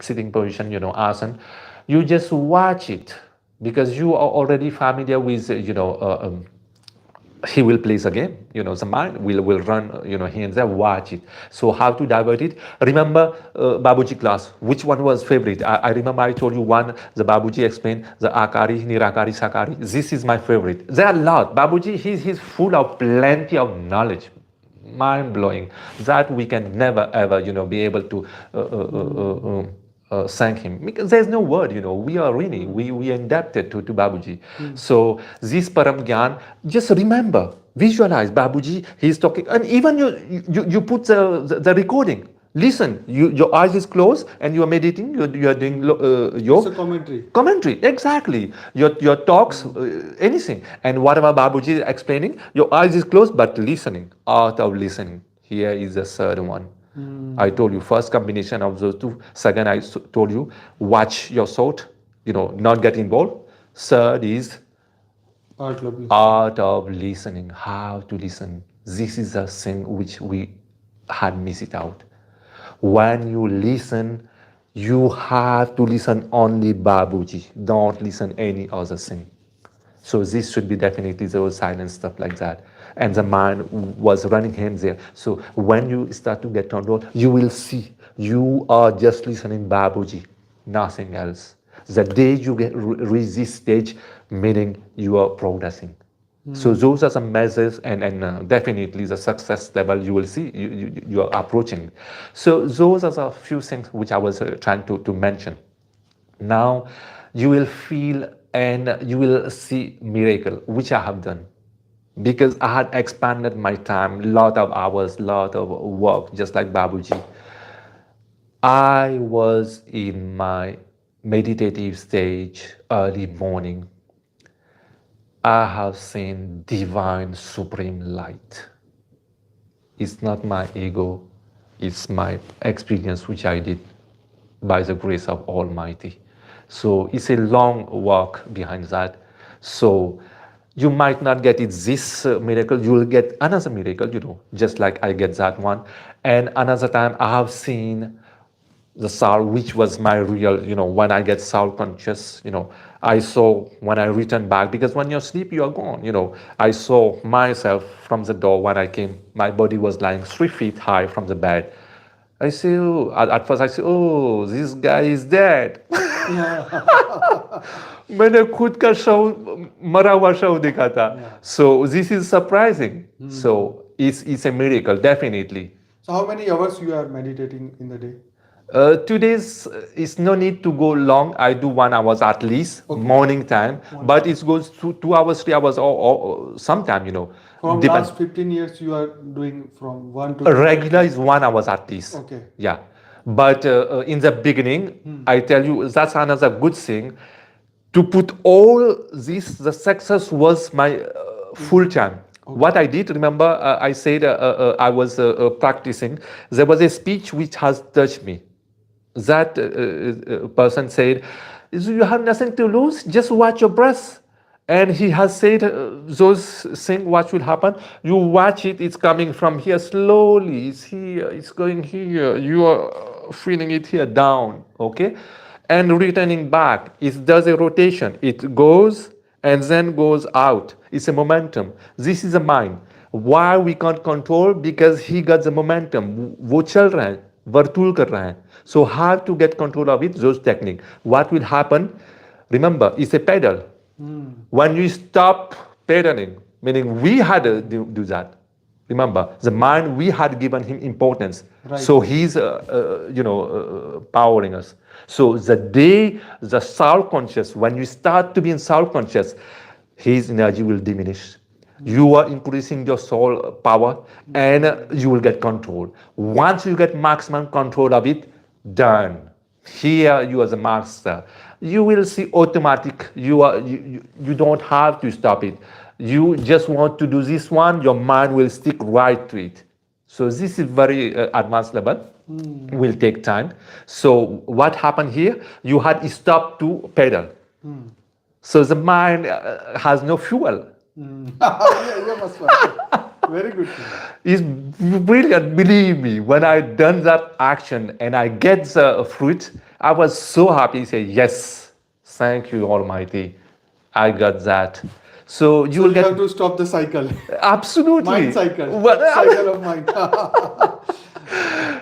sitting position, asana, you just watch it because you are already familiar with he will play the game, the mind will run, here and there, watch it. So how to divert it? Remember Babuji class, which one was favorite? I remember I told you one, the Babuji explained the Akari, Nirakari, Sakari. This is my favorite. There are a lot. Babuji, he's full of plenty of knowledge, mind blowing, that we can never ever be able to thank him because there's no word. We are really we are indebted to Babuji. So this Param Gyan, just remember, visualize Babuji, he's talking, and even you put the recording. Listen, your eyes is closed and you are meditating, you are doing It's a yoga. commentary. Commentary, exactly. Your talks, anything. And whatever Babuji is explaining, your eyes is closed, but listening, art of listening. Here is the third one. I told you, first combination of those two. Second, I told you, watch your thought, not get involved. Third is Art lovely. art of listening, how to listen. This is a thing which we had missed it out. When you listen, you have to listen only Babuji. Don't listen any other thing. So this should be definitely those silent stuff like that. And the mind was running him there. So when you start to get control, you will see you are just listening Babuji, nothing else. The day you reach this stage, meaning you are progressing. So those are some measures, and definitely the success level you will see you are approaching. So those are the few things which I was trying to mention. Now you will feel and you will see miracle which I have done because I had expanded my time, lot of hours, lot of work, just like Babuji. I was in my meditative stage early morning. I have seen divine supreme light. It's not my ego. It's my experience which I did by the grace of Almighty. So it's a long work behind that. So you might not get it this miracle, you will get another miracle, just like I get that one. And another time I have seen the soul, which was my real, when I get soul conscious, I saw when I returned back, because when you're asleep, you are gone, I saw myself from the door when I came. My body was lying 3 feet high from the bed. I say, oh, at first I say, oh, this guy is dead. मैंने खुद का शव मरा हुआ शव देखा था. So this is surprising. So it's a miracle, definitely. So how many hours you are meditating in the day? 2 days is no need to go long. I do 1 hour at least, morning time, but it goes to 2 hours, 3 hours, or sometime, From depend. last 15 years you are doing from 1 to Regular is 1 hour at least. Okay. Yeah. But in the beginning, I tell you, that's another good thing. To put all this, the success was my full time. What I did, remember, I said I was practicing. There was a speech which has touched me. That person said, you have nothing to lose, just watch your breath. And he has said those things, what will happen. You watch it, it's coming from here slowly, it's here, it's going here, you are feeling it here down, okay? And returning back, it does a rotation, it goes and then goes out. It's a momentum. This is a mind. Why we can't control? Because he got the momentum. वो चल रहा है, वर्तुल कर रहा है. So how to get control of it? Those technique. What will happen? Remember, it's a pedal. When you stop pedaling, meaning we had to do that. Remember, the mind, we had given him importance. Right. So he's, powering us. So the day the soul conscious, when you start to be in soul conscious, his energy will diminish. You are increasing your soul power and you will get control. Once you get maximum control of it, done. Here you are the master. You will see automatic. You don't have to stop it. You just want to do this one, your mind will stick right to it. So this is very advanced level. Will take time. So what happened here? You had stopped to pedal. So the mind has no fuel. Yeah, must very good. It's brilliant. Believe me, when I done that action and I get the fruit, I was so happy. Say yes, thank you, Almighty. I got that. So you will get have to stop the cycle. Absolutely. Mind cycle. Well, cycle of mind.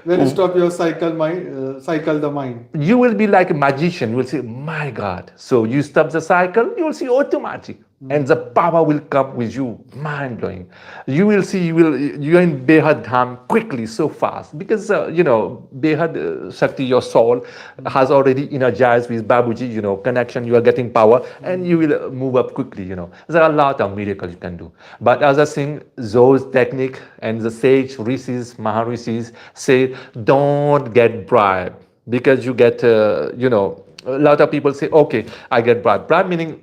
When you stop your cycle, cycle the mind. You will be like a magician. You will say, my God. So you stop the cycle, you will see automatic. And the power will come with you, mind blowing. You will see, you're in Behad Dham quickly, so fast. Because, Behad Shakti, your soul, has already energized with Bapuji, connection, you are getting power, and you will move up quickly, There are a lot of miracles you can do. But as I think, those technique and the sage, rishis, maharishis say, don't get bribed. Because you get, a lot of people say, okay, I get bribe. Bribe meaning,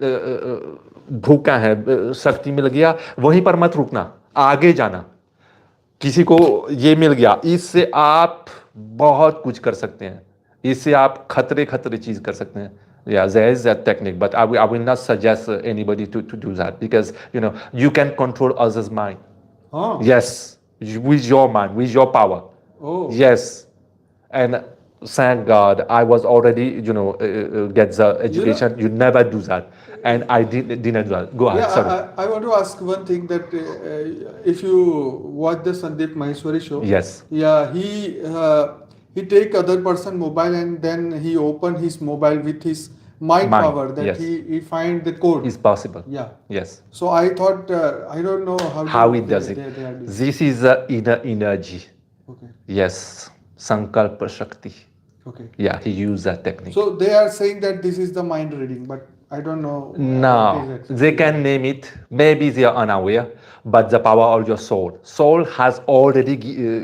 भूखा है, शक्ति मिल गया, वहीं पर मत रुकना, आगे जाना. किसी को ये मिल गया, इससे आप बहुत कुछ कर सकते हैं, इससे आप खतरे चीज कर सकते हैं. Yeah, there is that technique, but I will not suggest anybody to do that, because you can control others' mind. Oh. Yes, with your mind, with your power. Oh. Yes, and thank God I was already get the education. You never do that, and I didn't do that. Go ahead. Yeah, Sorry. I want to ask one thing, that if you watch the Sandeep Maheshwari show, Yes. Yeah, he take other person mobile and then he open his mobile with his mind power, that yes. he find the code. It's possible. Yeah. Yes. So I thought, I don't know How it does it. they are doing. This is the inner energy. Okay. Yes. Sankalpa Shakti. Okay. Yeah, he used that technique. So they are saying that this is the mind reading, but I don't know. No, they can name it. Maybe they are unaware, but the power of your soul. Soul has already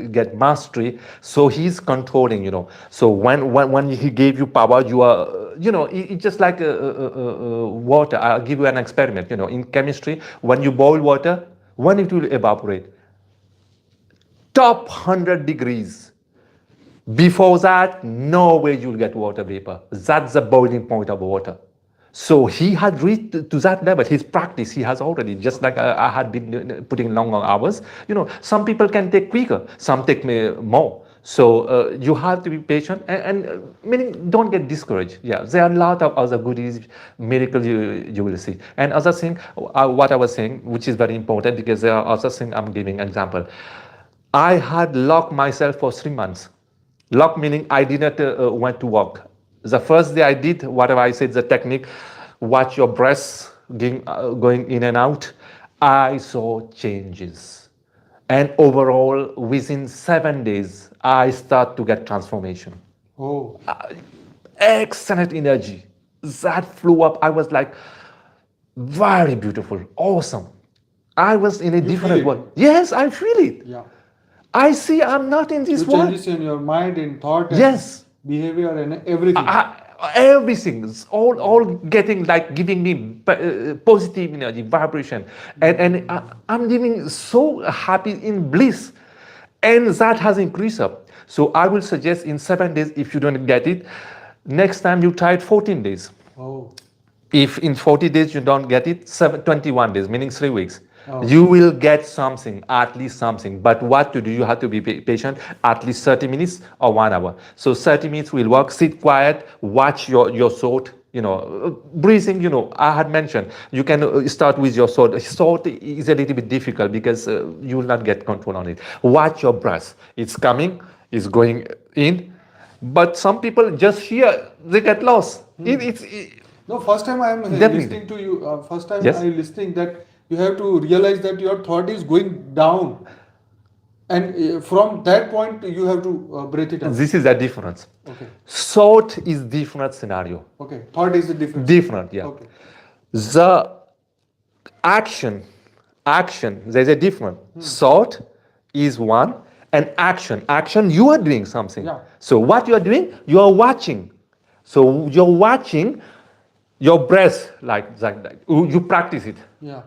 get mastery, so he's controlling. So when he gave you power, you are. It's just like water. I'll give you an experiment. In chemistry, when you boil water, when it will evaporate, top 100 degrees, Before that, no way you'll get water vapor. That's the boiling point of water. So he had reached to that level. His practice, he has already, just like I had been putting long hours. Some people can take quicker, some take more. So you have to be patient and meaning don't get discouraged. Yeah, there are a lot of other goodies, miracles you will see. And other thing, what I was saying, which is very important because there are other things I'm giving example. I had locked myself for 3 months. Lock meaning I didn't went to work. The first day I did whatever I said, the technique, watch your breaths going in and out. I saw changes. And overall, within 7 days, I start to get transformation. Oh, Excellent energy. That flew up. I was like, very beautiful, awesome. I was in a You feel different it? world. Yes, I feel it. yeah. I see I'm not in this You world. changes in your mind, in thought, and Yes. behavior, and everything. Everything is all getting like giving me positive energy vibration and I'm living so happy in bliss, and that has increased up. So I will suggest in 7 days, if you don't get it, next time you try it 14 days. Oh, If in 40 days you don't get it, 21 days, meaning 3 weeks, Oh. you will get something, at least something. But what to do? You have to be patient, at least 30 minutes or 1 hour. So 30 minutes will work, sit quiet, watch your thought, breathing, I had mentioned, you can start with your thought. Thought is a little bit difficult because you will not get control on it. Watch your breath. It's coming, it's going in. But some people just hear, they get lost. no, first time I am Definitely. listening to you. First time Yes. I am listening that you have to realize that your thought is going down, and from that point you have to breathe it out. This is the difference. Okay. Thought is different scenario. Okay. Thought is the difference. Different, yeah. Okay. The action, there's a difference. Thought is one, and action, you are doing something. Yeah. So what you are doing, you are watching. So you're watching your breath, like that. You practice it. Yeah.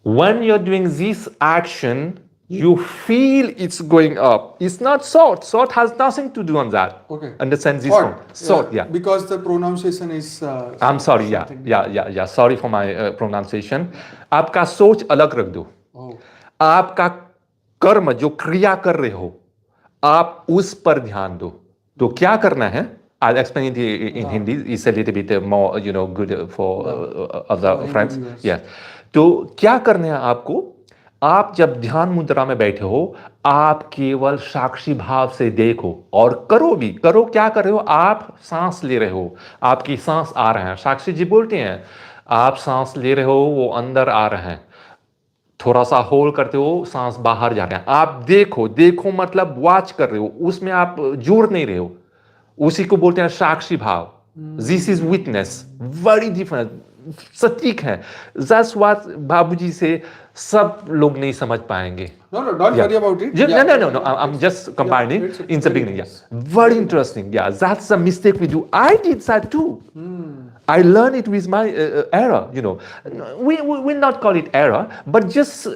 When you're doing this action, you feel it's going up. It's not thought. Thought has nothing to do on that. Okay. Understand this Thought. one? Thought, yeah. Because the pronunciation is. I'm sorry, yeah, something- yeah. Sorry for my pronunciation. आपका सोच अलग रख दो. Oh. आपका कर्म जो क्रिया कर रहे हो, आप उस पर ध्यान दो. तो क्या करना है? I'll explain it in Hindi. It's a little bit more, good for other friends. viewers. Yes. तो क्या करना है आपको? आप जब ध्यान मुद्रा में बैठे हो, आप केवल साक्षी भाव से देखो और करो भी. करो क्या कर रहे हो? आप सांस ले रहे हो, आपकी सांस आ रहे हैं. साक्षी जी बोलते हैं, आप सांस ले रहे हो, वो अंदर आ रहे हैं. थोड़ा सा होल्ड करते हो, सांस बाहर जा रहे हैं. आप देखो मतलब वॉच कर रहे हो, उसमें आप जुड़ नहीं रहे हो. उसी को बोलते हैं साक्षी भाव. This is witness. Very different. सटीक है. दैट्स व्हाट बाबूजी से सब लोग नहीं समझ पाएंगे. No, don't worry about it. No. I'm just combining it's in the very beginning. nice. Yeah, very interesting. Yeah, that's a mistake we do. I did that too. I learned it with my error. We will not call it error, but just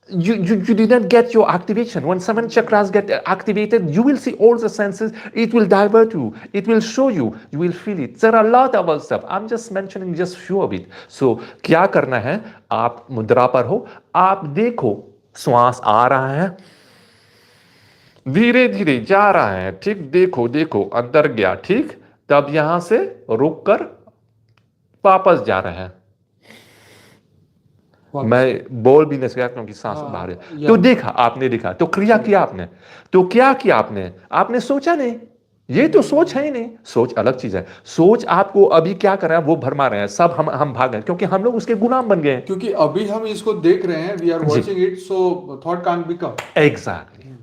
you didn't get your activation. When 7 chakras get activated, you will see all the senses. It will divert you. It will show you. You will feel it. There are a lot of other stuff. I'm just mentioning just few of it. So क्या करना है? आप मुद्रा पर हो. आप देखो, श्वास आ रहा है, धीरे धीरे जा रहा है. ठीक, देखो अंदर गया. ठीक, तब यहां से रुक कर वापस जा रहे हैं. मैं बोल भी नहीं सका क्योंकि सांस बाहर है. तो देखा, आपने देखा, तो क्रिया किया आपने. तो क्या किया आपने? आपने सोचा नहीं. ये तो सोच है ही नहीं. सोच अलग चीज है. सोच आपको अभी क्या कर रहा है, वो भरमा रहे हैं. सब हम भाग गए क्योंकि हम लोग उसके गुलाम बन गए हैं. क्योंकि अभी हम इसको देख रहे हैं, we are watching it, so thought can't become. Exactly.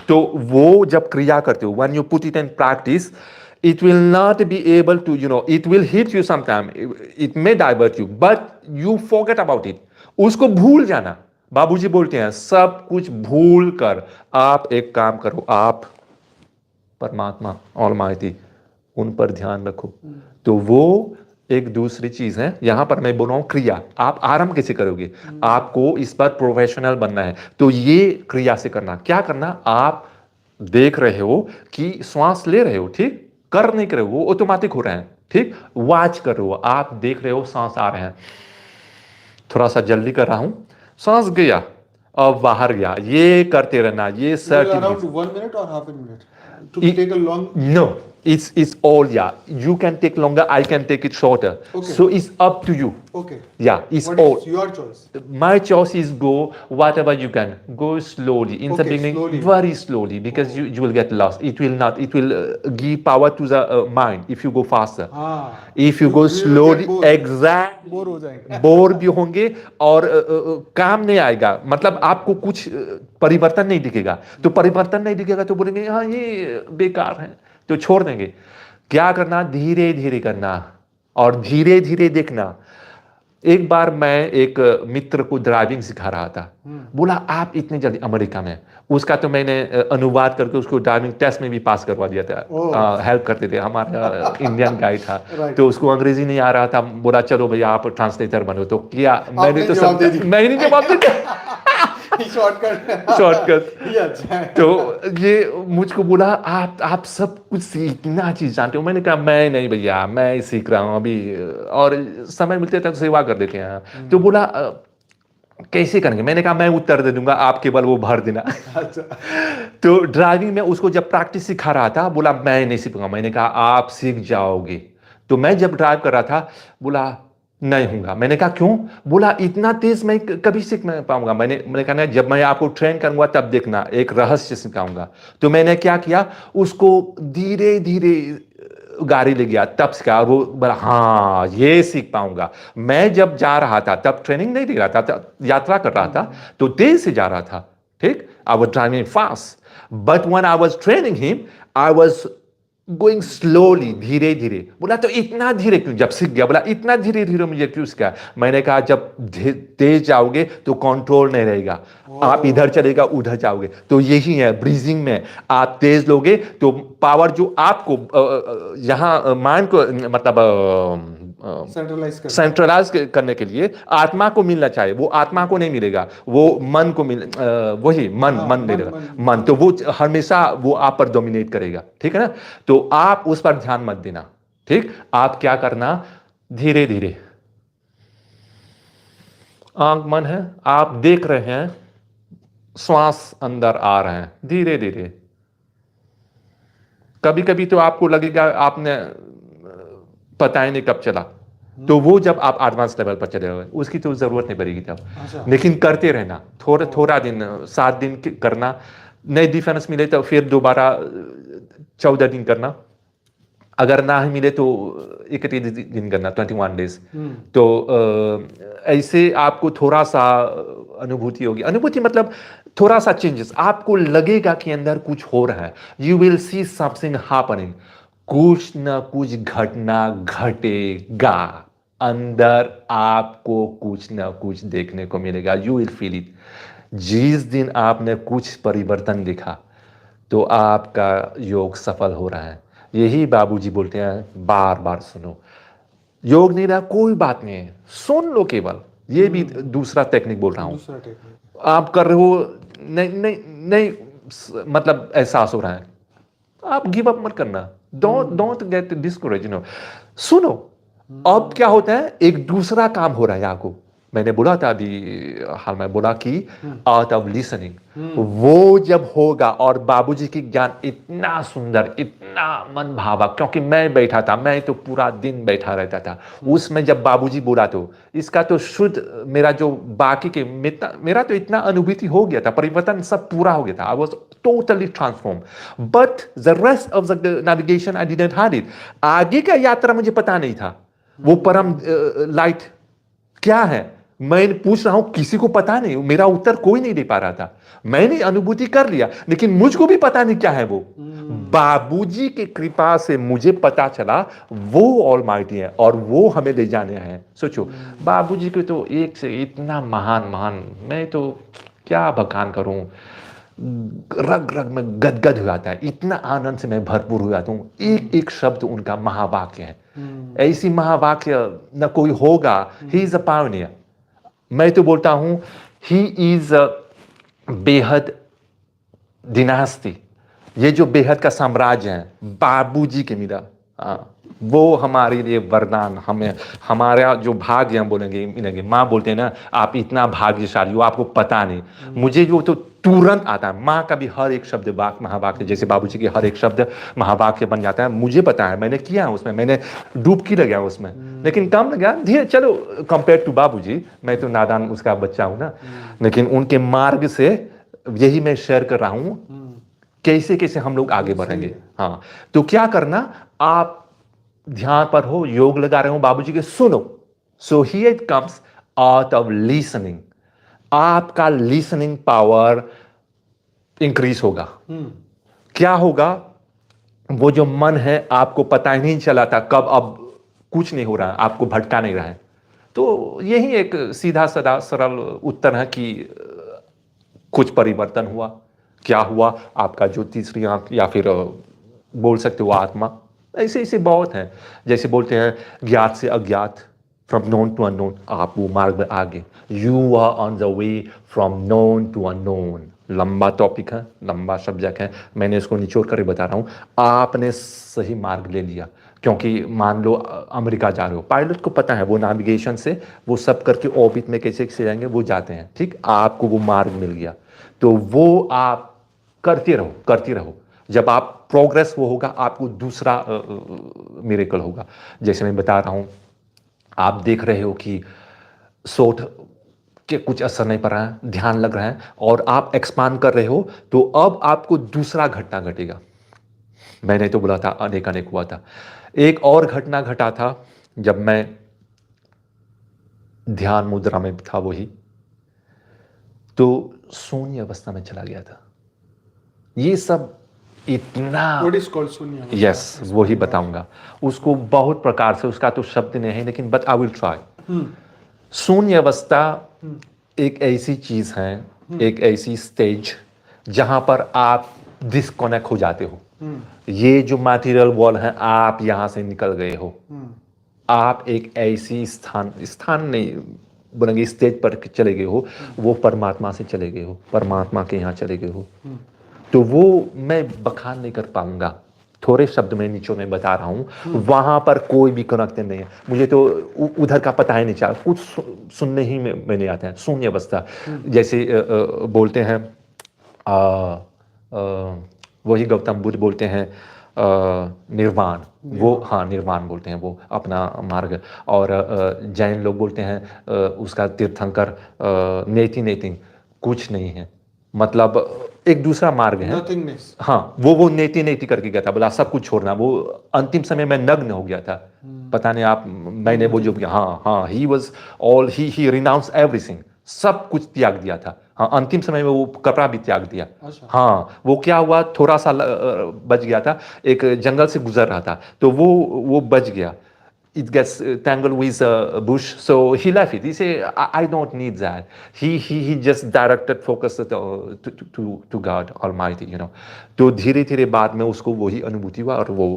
तो वो जब क्रिया करते हो, when you put it in practice, it will not be able to, it will hit you sometime. It may divert you, but you forget about it. उसको भूल जाना. बाबूजी बोलते हैं, सब कुछ भूल कर आप एक काम करो. आप परमात्मा ऑलमाइटी, उन पर ध्यान रखो. तो वो एक दूसरी चीज है. यहां पर मैं बोल रहा हूं क्रिया. आप आरंभ कैसे करोगे? आपको इस पर प्रोफेशनल बनना है, तो ये क्रिया से करना. क्या करना? आप देख रहे हो कि श्वास ले रहे हो, ठीक, कर नहीं कर रहे हो, वो ऑटोमेटिक हो रहे हैं, ठीक, वॉच कर रहे हो, आप देख रहे हो सांस आ रहे हैं, थोड़ा सा जल्दी कर रहा हूं, सांस गया और बाहर गया, ये करते रहना, ये Well, 30 around minutes. 1 minute or half a minute to It, take a long. no, it's all, yeah. You can take longer, I can take it shorter. Okay. So it's up to you. Okay. Yeah, it's What all. is your choice? My choice is go whatever you can. Go slowly. In the Okay, beginning, slowly. very slowly, because you will get lost. It will not. It will give power to the mind if you go faster. If you go will slowly, get bored. exactly. Bore हो जाएंगे. Bore भी होंगे और काम नहीं आएगा, मतलब आपको कुछ परिवर्तन नहीं दिखेगा, तो परिवर्तन नहीं दिखेगा तो बोलेंगे हाँ ये बेकार है, तो छोड़ देंगे। क्या करना, धीरे धीरे करना और धीरे धीरे देखना। एक बार मैं एक मित्र को ड्राइविंग सिखा रहा था, बोला आप इतने जल्दी, अमेरिका में, उसका तो मैंने अनुवाद करके उसको ड्राइविंग टेस्ट में भी पास करवा दिया था, हेल्प करते थे, हमारा इंडियन गाइड था, तो उसको अंग्रेजी नहीं आ रहा था, बोला चलो भैया आप ट्रांसलेटर बनो, तो किया, मैंने तो सब मैंने जवाब दे दिया शॉर्टकट। तो ये मुझको बोला आप सब कुछ इतना चीज जानते हो, मैंने कहा मैं नहीं भैया, मैं सीख रहा हूँ अभी, और समय मिलते तक सेवा कर देते हैं। तो बोला कैसे करेंगे, मैंने कहा मैं उत्तर दे दूंगा, आप केवल वो भर देना। तो ड्राइविंग में उसको जब प्रैक्टिस सिखा रहा था, बोला मैं नहीं सीखूंगा, मैंने कहा आप सीख जाओगे। तो मैं जब ड्राइव कर रहा था, बोला नहीं होगा, मैंने कहा क्यों, बोला इतना तेज मैं कभी सीख नहीं पाऊंगा। मैंने कहा जब मैं आपको ट्रेन करूंगा तब देखना, एक रहस्य सिखाऊंगा। तो मैंने क्या किया, उसको धीरे धीरे गाड़ी ले गया, तब सीखा, वो बोला हाँ ये सीख पाऊंगा। मैं जब जा रहा था तब ट्रेनिंग नहीं दे रहा था, यात्रा कर रहा था, तो तेज से जा रहा था, ठीक, I was driving fast, but when I was training him I was going slowly, धीरे धीरे। बोला तो इतना धीरे क्यों, जब सीख गया बोला इतना धीरे धीरे मुझे क्यों सीखा। मैंने कहा जब तेज जाओगे तो कंट्रोल नहीं रहेगा, आप इधर चलेगा उधर जाओगे। तो यही है ब्रीजिंग में, आप तेज लोगे तो पावर जो आपको यहाँ माइंड को मतलब सेंट्रलाइज करने के लिए आत्मा को मिलना चाहिए, वो आत्मा को नहीं मिलेगा, वो मन को वही मन मिलेगा, मन तो वो हमेशा वो आप पर डोमिनेट करेगा, ठीक है ना। तो आप उस पर ध्यान मत देना, ठीक, आप क्या करना, धीरे धीरे आंख मन है, आप देख रहे हैं श्वास अंदर आ रहे हैं धीरे धीरे। कभी कभी तो आपको लगेगा आपने पता ही नहीं कब चला, तो वो जब आप एडवांस लेवल पर चले हुए उसकी तो जरूरत नहीं पड़ेगी तब। लेकिन करते रहना, थोड़ा दिन, 7 दिन करना, नहीं डिफरेंस मिले तो फिर दोबारा 14 दिन करना, अगर ना ही मिले तो 31 दिन करना, 21 डेज। तो ऐसे आपको थोड़ा सा अनुभूति होगी, अनुभूति मतलब थोड़ा सा चेंजेस, आपको लगेगा कि अंदर कुछ हो रहा है, you will see something happening, कुछ ना कुछ घटना घटेगा, अंदर आपको कुछ ना कुछ देखने को मिलेगा, यू विल फील इट। जिस दिन आपने कुछ परिवर्तन दिखा तो आपका योग सफल हो रहा है। यही बाबूजी बोलते हैं, बार बार सुनो, योग नहीं रहा कोई बात नहीं है, सुन लो केवल, ये भी दूसरा टेक्निक बोल रहा हूं, आप कर रहे हो नहीं मतलब एहसास हो रहा है, आप गिव अप मत करना, डोंट गेट डिस्करेज, सुनो। अब क्या होता है, एक दूसरा काम हो रहा है आपको, मैंने बोला था अभी हाल में बोला कि आर्ट ऑफ लिसनिंग, वो जब होगा, और बाबूजी की ज्ञान इतना सुंदर, इतना मन भावा, क्योंकि मैं बैठा था, मैं तो पूरा दिन बैठा रहता था उसमें, जब बाबूजी बोला तो इसका तो शुद्ध मेरा जो बाकी के मेरा तो इतना अनुभूति हो गया था, परिवर्तन सब पूरा हो गया था, I was totally transform, but the rest of the navigation I didn't have it. आगे का यात्रा मुझे पता नहीं था, वो परम लाइट क्या है, मैं पूछ रहा हूं, किसी को पता नहीं, मेरा उत्तर कोई नहीं दे पा रहा था, मैंने अनुभूति कर लिया लेकिन मुझको भी पता नहीं क्या है वो। बाबूजी की कृपा से मुझे पता चला वो ऑलमाइटी है और वो हमें ले जाने हैं। सोचो बाबूजी को तो एक से इतना महान, मैं तो क्या बखान करूं, रग रग में गदगद हो जाता है, इतना आनंद से मैं भरपूर हो जाता हूं, एक एक शब्द उनका महावाक्य है, ऐसी महावाक्य न कोई होगा। ही इज अ पायोनियर, मैं तो बोलता हूं ही इज अ बेहद डिनास्टी, ये जो बेहद का साम्राज्य है, बाबूजी के मीरा, हाँ, वो हमारे लिए वरदान, हमें हमारा जो भाग्य, हम बोलेंगे मिलेंगे। माँ बोलते हैं ना, आप इतना भाग्यशाली हो, आपको पता नहीं। मुझे जो तो तुरंत आता है, माँ का भी हर एक शब्द वाक्य महावाक्य, जैसे बाबूजी के हर एक शब्द महावाक्य बन जाता है। मुझे पता है, मैंने किया है उसमें, मैंने डुबकी लगा उसमें, लेकिन कम लगा धीरे। चलो कंपेयर टू बाबूजी, मैं तो नादान उसका बच्चा हूं ना, लेकिन उनके मार्ग से यही मैं शेयर कर रहा हूं, कैसे कैसे हम लोग आगे बढ़ेंगे। हाँ, तो क्या करना, आप ध्यान पर हो, योग लगा रहे हो, बाबूजी के सुनो। So here it comes art of listening. आपका लिसनिंग पावर इंक्रीज होगा। क्या होगा, वो जो मन है, आपको पता ही नहीं चला था कब अब कुछ नहीं हो रहा है, आपको भटका नहीं रहा है। तो यही एक सीधा साधा सरल उत्तर है कि कुछ परिवर्तन हुआ। क्या हुआ, आपका जो तीसरी आंख, या फिर बोल सकते हो आत्मा, ऐसे ऐसे बहुत हैं। जैसे बोलते हैं ज्ञात से अज्ञात, फ्रॉम नोन टू अननोन, आप वो मार्ग में आगे। You are on the way from known to unknown. लंबा टॉपिक है, लंबा सब्जेक्ट है, मैंने इसको निचोड़ कर ही बता रहा हूँ। आपने सही मार्ग ले लिया, क्योंकि मान लो अमेरिका जा रहे हो, पायलट को पता है वो नेविगेशन से वो सब करके ऑर्बिट में कैसे कैसे जाएंगे, वो जाते हैं, ठीक। आपको वो मार्ग मिल गया, तो वो आप करते रहो, करते रहो। जब आप प्रोग्रेस वो होगा, आपको दूसरा मिरेकल होगा। जैसे मैं बता रहा हूं, आप देख रहे हो कि सोठ के कुछ असर नहीं पड़ रहा है, ध्यान लग रहा है, और आप एक्सपांड कर रहे हो, तो अब आपको दूसरा घटना घटेगा। मैंने तो बोला था अनेक अनेक हुआ था। एक और घटना घटा था जब मैं ध्यान मुद्रा में था, वही तो शून्य अवस्था में चला गया था। ये सब इतना, What is called शून्य अवस्था? यस, वही बताऊंगा उसको बहुत प्रकार से, उसका तो शब्द नहीं है, लेकिन बट आई विल ट्राई। शून्य अवस्था एक ऐसी चीज है, एक ऐसी स्टेज जहां पर आप डिस्कनेक्ट हो जाते हो। ये जो मटेरियल वर्ल्ड है, आप यहां से निकल गए हो। आप एक ऐसी स्थान, स्थान नहीं बोलेंगे, स्टेज पर चले गए हो, वो परमात्मा से चले गए हो, परमात्मा के यहाँ चले गए हो। तो वो मैं बखान नहीं कर पाऊंगा, थोड़े शब्द में नीचे में बता रहा हूं। वहां पर कोई भी कनेक्शन नहीं है, मुझे तो उधर का पता ही नहीं चला, कुछ सुनने ही में नहीं आता है। शून्य अवस्था, जैसे बोलते हैं वही गौतम बुद्ध बोलते हैं निर्वाण, वो, हाँ, निर्वाण बोलते हैं वो अपना मार्ग। और जैन लोग बोलते हैं उसका तीर्थंकर नेति नेति, कुछ नहीं है, मतलब एक दूसरा मार्ग है। Nothingness. हाँ, वो नेति नेति करके गया था, बोला सब कुछ छोड़ना। वो अंतिम समय में नग्न हो गया था, पता नहीं आप, मैंने वो जो, हाँ हाँ, he was all, he renounce everything, सब कुछ त्याग दिया था। हाँ, अंतिम समय में वो कपड़ा भी त्याग दिया। अच्छा। हाँ, वो क्या हुआ, थोड़ा सा बच गया था, एक जंगल से गुजर रहा था, तो वो बच गया। It gets tangled with a bush, so he left it. He said, I don't need that. He just directed focus to God Almighty, you know. तो धीरे धीरे बाद में उसको वही अनुभूति हुआ और वो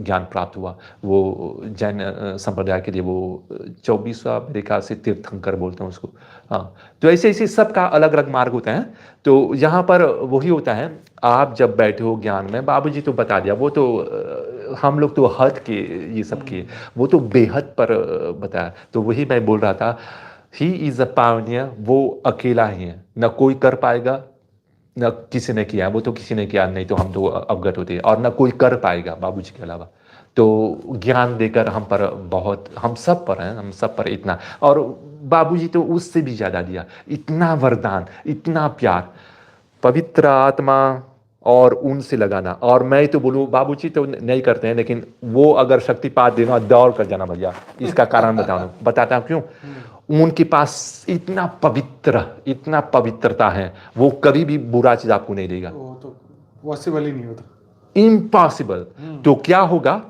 ज्ञान प्राप्त हुआ। वो जैन संप्रदाय के लिए वो 24वां मेरे ख्याल से तीर्थंकर बोलते हैं उसको। हाँ, तो ऐसे ऐसे सबका अलग अलग मार्ग होता है। तो यहाँ पर वही होता है, आप जब बैठे हो ज्ञान में, बाबूजी तो बता दिया, वो तो हम लोग तो हद के ये सब किए, वो तो बेहद पर बताया। तो वही मैं बोल रहा था, ही इज अ पावनियर, वो अकेला ही है, न कोई कर पाएगा, न किसी ने किया। वो तो किसी ने किया नहीं तो हम तो अवगत होते, और न कोई कर पाएगा बाबूजी के अलावा। तो ज्ञान देकर हम पर बहुत, हम सब पर हैं, हम सब पर इतना, और बाबूजी तो उससे भी ज्यादा दिया, इतना वरदान, इतना प्यार, पवित्र आत्मा और उनसे लगाना। और मैं तो बोलूँ, बाबूजी तो नहीं करते हैं, लेकिन वो अगर शक्तिपात देना, दौड़ कर जाना भैया। इसका कारण बताता हूँ क्यों। उनके पास इतना पवित्र, इतना पवित्रता है, वो कभी भी बुरा चीज आपको नहीं देगा, वो तो पॉसिबल ही नहीं होता, इम्पॉसिबल। तो क्या होगा,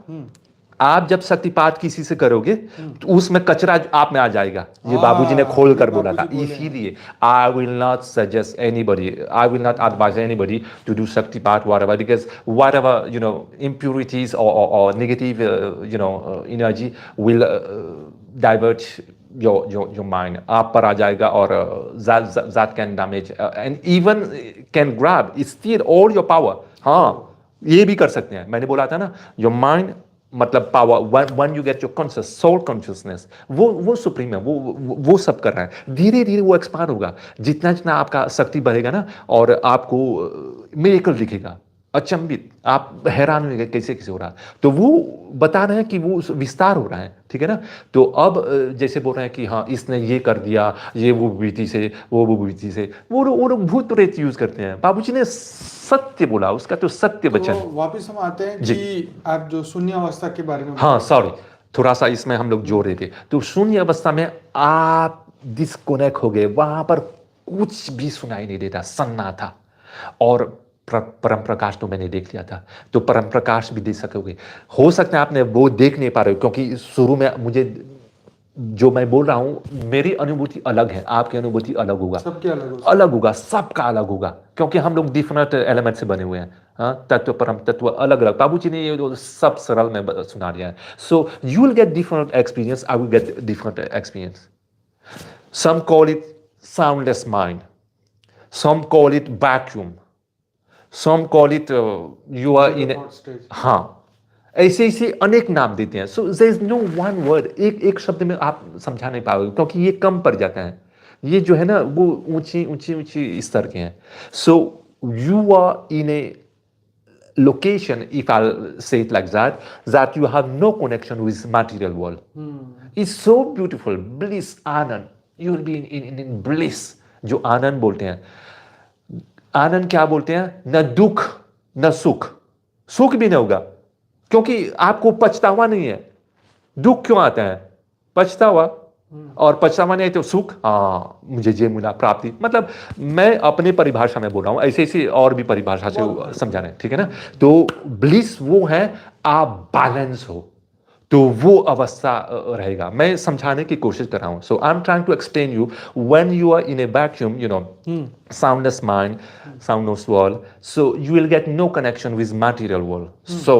आप जब शक्तिपात किसी से करोगे तो उसमें कचरा आप में आ जाएगा। ये बाबूजी ने खोल कर बोला था। इसीलिए I will not suggest anybody, I will not advise anybody to do shaktipat whatever, because whatever, you know, impurities or negative energy will divert your mind, आप पर आ जाएगा, और that can damage and even can grab, steal all your power। हाँ, ये भी कर सकते हैं। मैंने बोला था ना, योर माइंड मतलब power, when you get your conscious soul consciousness, वो सुप्रीम है, वो सब कर रहा है। धीरे धीरे वो एक्सपांड होगा, जितना जितना आपका शक्ति बढ़ेगा ना, और आपको मिरेकल दिखेगा, अचंभित, आप हैरान होंगे कैसे कैसे हो रहा है। तो वो बता रहे हैं कि वो विस्तार हो रहा है, ठीक है ना। तो अब जैसे बोल रहे हैं कि हाँ इसने ये कर दिया, ये वो विधि से, वो विधि से, वो लोग भूत प्रेत यूज करते हैं। बाबूजी ने सत्य बोला, उसका तो सत्य तो वचन। वापस हम आते हैं जी, कि आप जो शून्य अवस्था के बारे में हाँ बता रहे सॉरी, थोड़ा सा इसमें हम लोग जोड़ रहे थे। तो शून्य अवस्था में आप डिस्कनेक्ट हो गए, वहां पर कुछ भी सुनाई नहीं देता, सन्नाटा। और परम प्रकाश तो मैंने देख लिया था, तो परम प्रकाश भी देख सकोगे। हो सकता है आपने वो देख नहीं पा रहे हो, क्योंकि शुरू में मुझे जो मैं बोल रहा हूं, मेरी अनुभूति अलग है, आपकी अनुभूति अलग होगा। सबके अलग हो अलग सकते होगा, सबका अलग होगा, क्योंकि हम लोग डिफरेंट एलिमेंट से बने हुए हैं। हाँ, तत्व परम तत्व अलग अलग, बाबूजी ने ये जो सब सरल में सुना दिया है। So you will get different experience, I will get different experience. Some call it soundless mind, some call it vacuum, some call it you are zero in. Thought stage. हाँ, ऐसे ऐसे अनेक नाम देते हैं। So there is no one word, एक एक शब्द में आप समझा नहीं पाओगे, क्योंकि ये कम पड़ जाता है। ये जो है ना, वो ऊंची ऊंची ऊंची स्तर के हैं। So you are in a location, if I'll say it like that, that you have no connection with material world. It's so beautiful, bliss, Anand, you will be in bliss। जो आनंद बोलते हैं, आनंद क्या बोलते हैं, न दुख न सुख, सुख भी नहीं होगा, क्योंकि आपको पछतावा नहीं है। दुख क्यों आता है, पछतावा, और पछतावा नहीं है तो सुख। हाँ, मुझे ये मिला, प्राप्ति, मतलब मैं अपने परिभाषा में बोल रहा हूं, ऐसे ऐसे और भी परिभाषा से समझा रहे हैं, ठीक है ना। तो ब्लिस वो है, आप बैलेंस हो, तो वो अवस्था रहेगा। मैं समझाने की कोशिश कर रहा हूं। So I am trying to explain you, when you are in a vacuum, you know, soundless mind, soundless world, so you will get no connection with material world। So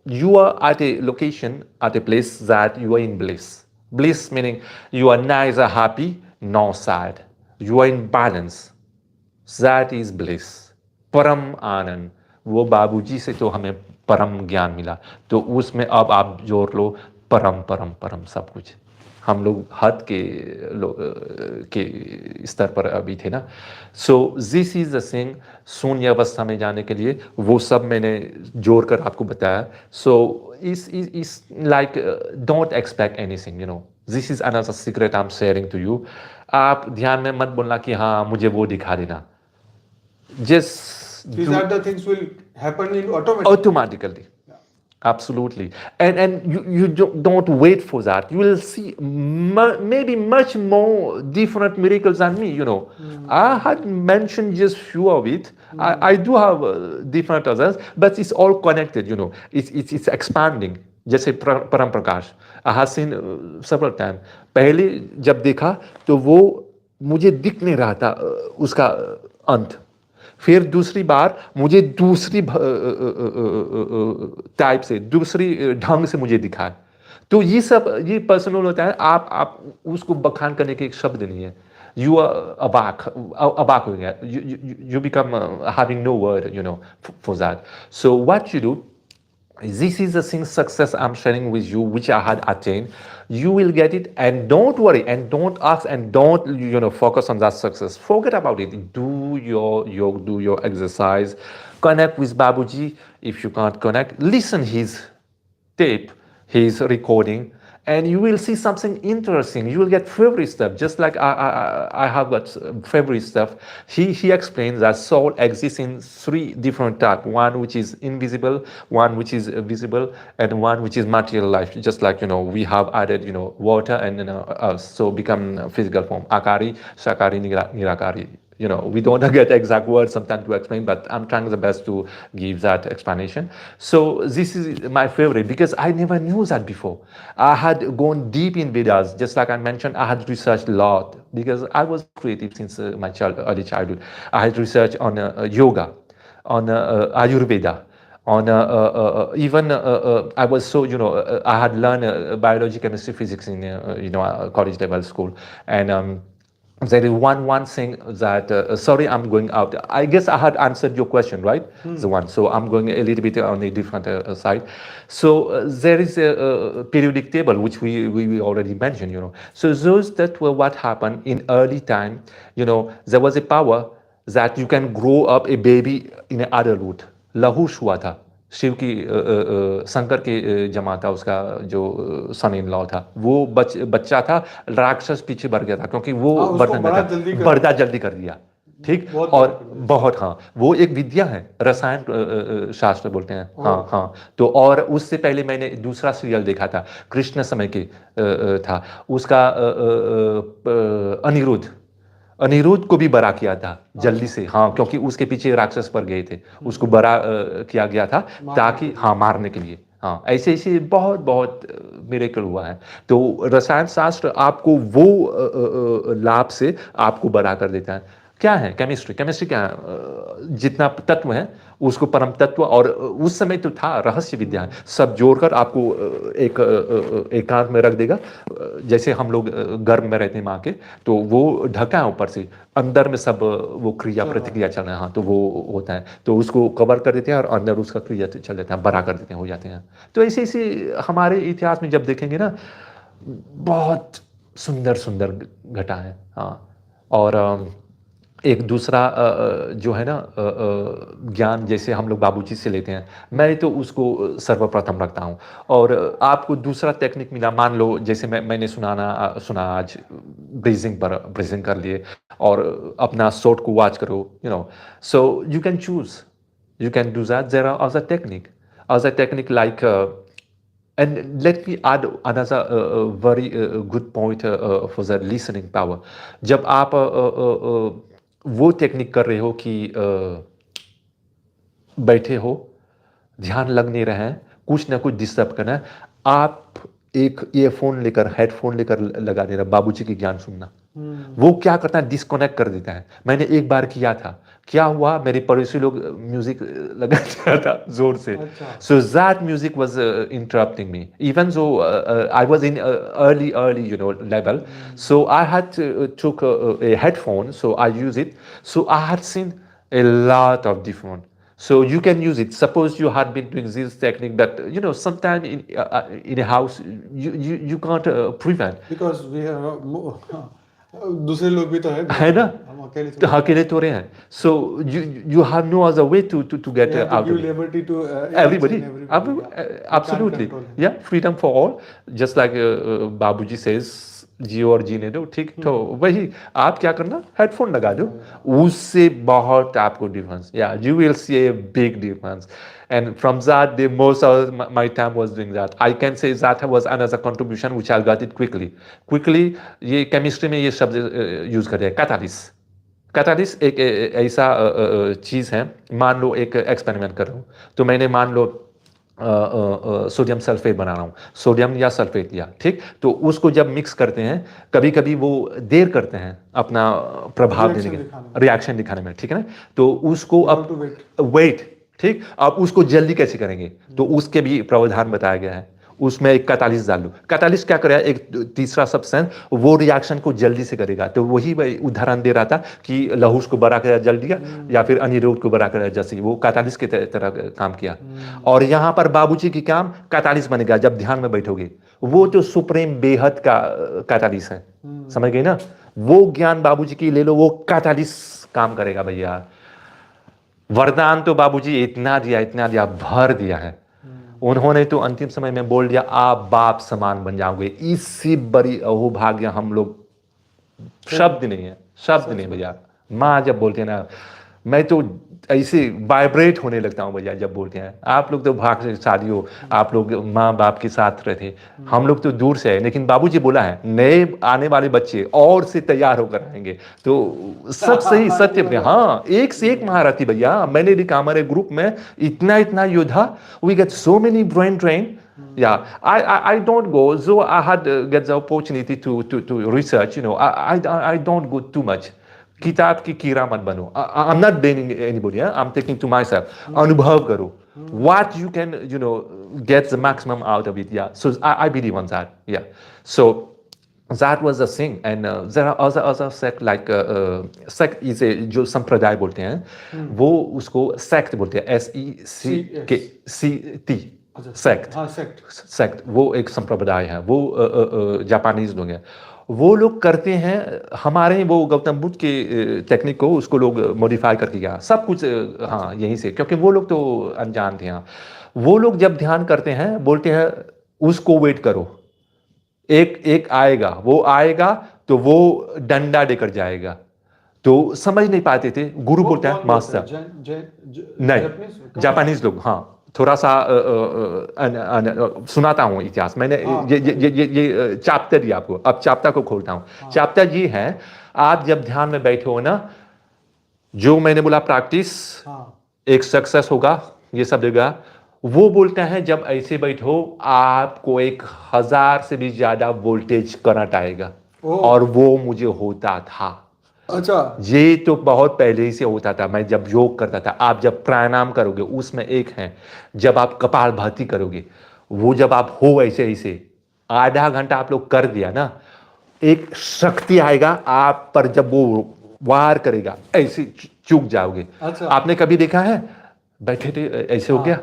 you are at a location, at a place that you are in bliss. Bliss meaning you are neither happy nor sad, you are in balance, that is bliss। परम आनंद, वो बाबूजी से तो हमें परम ज्ञान मिला, तो उसमें अब आप जोड़ लो परम परम परम सब कुछ। हम लोग हद के स्तर पर अभी थे ना। So this is the thing, शून्य अवस्था में जाने के लिए वो सब मैंने जोड़ कर आपको बताया। So is like don't expect anything, you know, this is another secret I am sharing to you. आप ध्यान में मत बोलना कि हाँ मुझे वो दिखा देना, just These do are the things will happen in automatically. automatically. Absolutely. And you don't wait for that. You will see maybe much more different miracles than me, you know. I had mentioned just few of it. I do have different others, but it's all connected, you know. It's expanding. जैसे परम प्रकाश, I have seen several times। पहले जब देखा तो वो मुझे दिख नहीं रहा था उसका अंत। फिर दूसरी बार मुझे दूसरी टाइप से, दूसरी ढंग से मुझे दिखा है। तो ये सब ये पर्सनल होता है, आप उसको बखान करने के एक शब्द नहीं है। यू आर अबाक, अबाक हो गया, you become having no word, you know, for that. So what you do, this is the thing success I'm sharing with you, which I had attained. You will get it, and don't worry, and don't ask, and don't, you know, focus on that success. Forget about it. Do your yoga, do your exercise, connect with Babuji. If you can't connect, listen his tape, his recording, and you will see something interesting. You will get favorite stuff, just like I have got favorite stuff. He explains that soul exists in three different types: one which is invisible, one which is visible, and one which is material life. Just like, you know, we have added, you know, water and, you know, so become physical form: akari, shakari, nirakari. You know, we don't get exact words sometimes to explain, but I'm trying the best to give that explanation. So this is my favorite because I never knew that before. I had gone deep in Vedas, just like I mentioned. I had researched a lot because I was creative since my early childhood. I had researched on yoga, on Ayurveda, on even I was so, you know, I had learned biology, chemistry, physics in you know, college level school, and there is one thing that sorry, I'm going out. I guess I had answered your question, right? The one, so I'm going a little bit on a different side. So there is a periodic table which we already mentioned, so those that were what happened in early time. There was a power that you can grow up a baby in adulthood. लहूश हुआ था शिव की शंकर के जमा था उसका जो सन in law था वो बच्चा था राक्षस पीछे बढ़ गया था क्योंकि वो हाँ, उसको बर्तन बड़ा था जल्दी कर बर्दा दिया। जल्दी कर दिया ठीक बहुत और बड़ा कर दिया। बहुत हाँ वो एक विद्या है रसायन शास्त्र बोलते हैं हाँ ओह। हाँ तो और उससे पहले मैंने दूसरा सीरियल देखा था कृष्ण समय के था उसका अनिरुद्ध अनिरुद्ध को भी बड़ा किया था जल्दी अच्छा। से हाँ क्योंकि उसके पीछे राक्षस पर गए थे उसको हम्म। बड़ा किया गया था मारने के ताकि लिए। हाँ मारने के लिए हाँ ऐसे ऐसे बहुत बहुत मिरेकल हुआ है तो रसायन शास्त्र आपको वो लाभ से आपको बड़ा कर देता है क्या है केमिस्ट्री केमिस्ट्री क्या है जितना तत्व है उसको परम तत्व और उस समय तो था रहस्य विद्या है सब जोड़कर आपको एक एकांत में रख देगा जैसे हम लोग गर्भ में रहते हैं माँ के तो वो ढका है ऊपर से अंदर में सब वो क्रिया चल रहा है। प्रतिक्रिया चल रहा है हाँ तो वो होता है तो उसको कवर कर देते हैं और अंदर उसका क्रिया चल देता है बड़ा कर देते हैं हो जाते हैं तो ऐसे ऐसे हमारे इतिहास में जब देखेंगे ना बहुत सुंदर सुंदर घटा है हाँ और एक दूसरा जो है ना ज्ञान जैसे हम लोग बाबूजी से लेते हैं मैं तो उसको सर्वप्रथम रखता हूँ और आपको दूसरा टेक्निक मिला मान लो जैसे मैंने सुना आज ब्रीजिंग कर लिए और अपना सोट को वॉच करो so you can choose you can do that there are other technique like and let me add another very good point for the listening power जब आप वो टेक्निक कर रहे हो कि बैठे हो ध्यान लग नहीं रहा है कुछ ना कुछ डिस्टर्ब करना है आप एक ईयरफोन लेकर हेडफोन लेकर लगा देना बाबूजी की ज्ञान सुनना वो क्या करता है डिस्कनेक्ट कर देता है मैंने एक बार किया था क्या हुआ मेरे पड़ोसी लोग म्यूजिक लगा दिया था जोर से अच्छा। So that music was interrupting me even so I was in early level so I had took a headphone so I use it so I had seen a lot of different so you can use it suppose you had been doing this technique but sometime in a house you can't prevent because we have दूसरे लोग भी तो है घर है ना में, हम अकेले तो थोड़ी। अकेले तो रहे हैं सो you have no other way to We get have to out give of it liberty to each everybody and everybody. Yeah. We can't absolutely control him. yeah freedom for all just like बाबूजी says जियो और जीने दो ठीक तो वही आप क्या करना हेडफोन लगा दो उससे बहुत आपको डिफरेंस या you will see a big difference and from that day most of my time was doing that I can say that was another contribution which I got it quickly ये chemistry में ये शब्द use करते हैं catalyst एक ऐसा चीज़ है मान लो एक एक्सपेरिमेंट कर रहा हूँ तो मैंने मान लो सोडियम सल्फेट बना रहा हूँ सोडियम या सल्फेट या ठीक तो उसको जब मिक्स करते हैं कभी कभी वो देर करते हैं अपना प्रभाव देने रिएक्शन के दिखाने में। रिएक्शन दिखाने में ठीक है ना तो उसको You have अब to wait. वेट ठीक आप उसको जल्दी कैसे करेंगे तो उसके भी प्रावधान बताया गया है उसमें एक कैटालिस्ट डाल दो कैटालिस्ट क्या करेगा एक तीसरा सब्सटेंस वो रिएक्शन को जल्दी से करेगा तो वही मैं उदाहरण दे रहा था कि लहूस को बड़ा कर जल दिया या फिर अनिरुद्ध को बड़ा कर जैसे वो कैटालिस्ट की तरह काम किया और यहाँ पर बाबूजी की काम कैटालिस्ट बनेगा जब ध्यान में बैठोगे वो तो सुप्रीम बेहद का कैटालिस्ट है समझ गए ना वो ज्ञान बाबूजी की ले लो वो कैटालिस्ट काम करेगा भैया वरदान तो बाबूजी इतना दिया भर दिया है उन्होंने तो अंतिम समय में बोल दिया आप बाप समान बन जाओगे इससे बड़ी अहोभाग्य हम लोग शब्द नहीं भैया माँ जब बोलते हैं ना मैं तो ऐसे वाइब्रेट होने लगता हूँ भैया जब बोलते हैं आप लोग तो भाग से शादी हो आप लोग माँ बाप के साथ रहते हम लोग तो दूर से है लेकिन बाबूजी बोला है नए आने वाले बच्चे और से तैयार होकर आएंगे तो सब सही सत्य में हाँ एक से एक महारथी भैया मैंने देखा हमारे ग्रुप में इतना योद्धा we get so many brain drain Yeah, I don't go. So I had get the opportunity to research. I don't go too much. किताब की कीड़ा मत बनो. I'm not blaming anybody. I'm taking to myself. अनुभव करो. What you can get the maximum out of it. Yeah. So I believe on that. Yeah. So that was a thing, and there are other sect like sect is a जो संप्रदाय बोलते हैं वो उसको sect बोलते हैं CS SECT अच्छा sect हाँ सेक्ट sect वो एक संप्रदाय है वो जापानीज लोग हैं वो लोग करते हैं हमारे वो गौतम बुद्ध के टेक्निक को उसको लोग मॉडिफाई करके गया सब कुछ हाँ यहीं से क्योंकि वो लोग तो अनजान थे हाँ वो लोग जब ध्यान करते हैं बोलते हैं उसको वेट करो एक एक आएगा वो आएगा तो वो डंडा लेकर जाएगा तो समझ नहीं पाते थे गुरु वो बोलता है कौन बोलता है मास्टर नहीं जापानीज कौन जापानीज लोग हाँ थोड़ा सा सुनाता हूँ इतिहास मैंने हाँ ये चाप्टर दिया आपको अब चाप्टर को खोलता हूँ हाँ चाप्टर ये है आप जब ध्यान में बैठे हो ना जो मैंने बोला प्रैक्टिस हाँ एक सक्सेस होगा ये सब देगा वो बोलता है जब ऐसे बैठो आपको 1000 से भी ज्यादा वोल्टेज करंट आएगा ओ और वो मुझे होता था अच्छा ये तो बहुत पहले ही से होता था मैं जब योग करता था आप जब प्राणायाम करोगे उसमें एक है जब आप कपालभाति करोगे वो जब आप हो ऐसे ऐसे आधा घंटा आप लोग कर दिया ना एक शक्ति आएगा आप पर जब वो वार करेगा ऐसे चूक जाओगे अच्छा आपने कभी देखा है बैठे थे ऐसे हो हाँ गया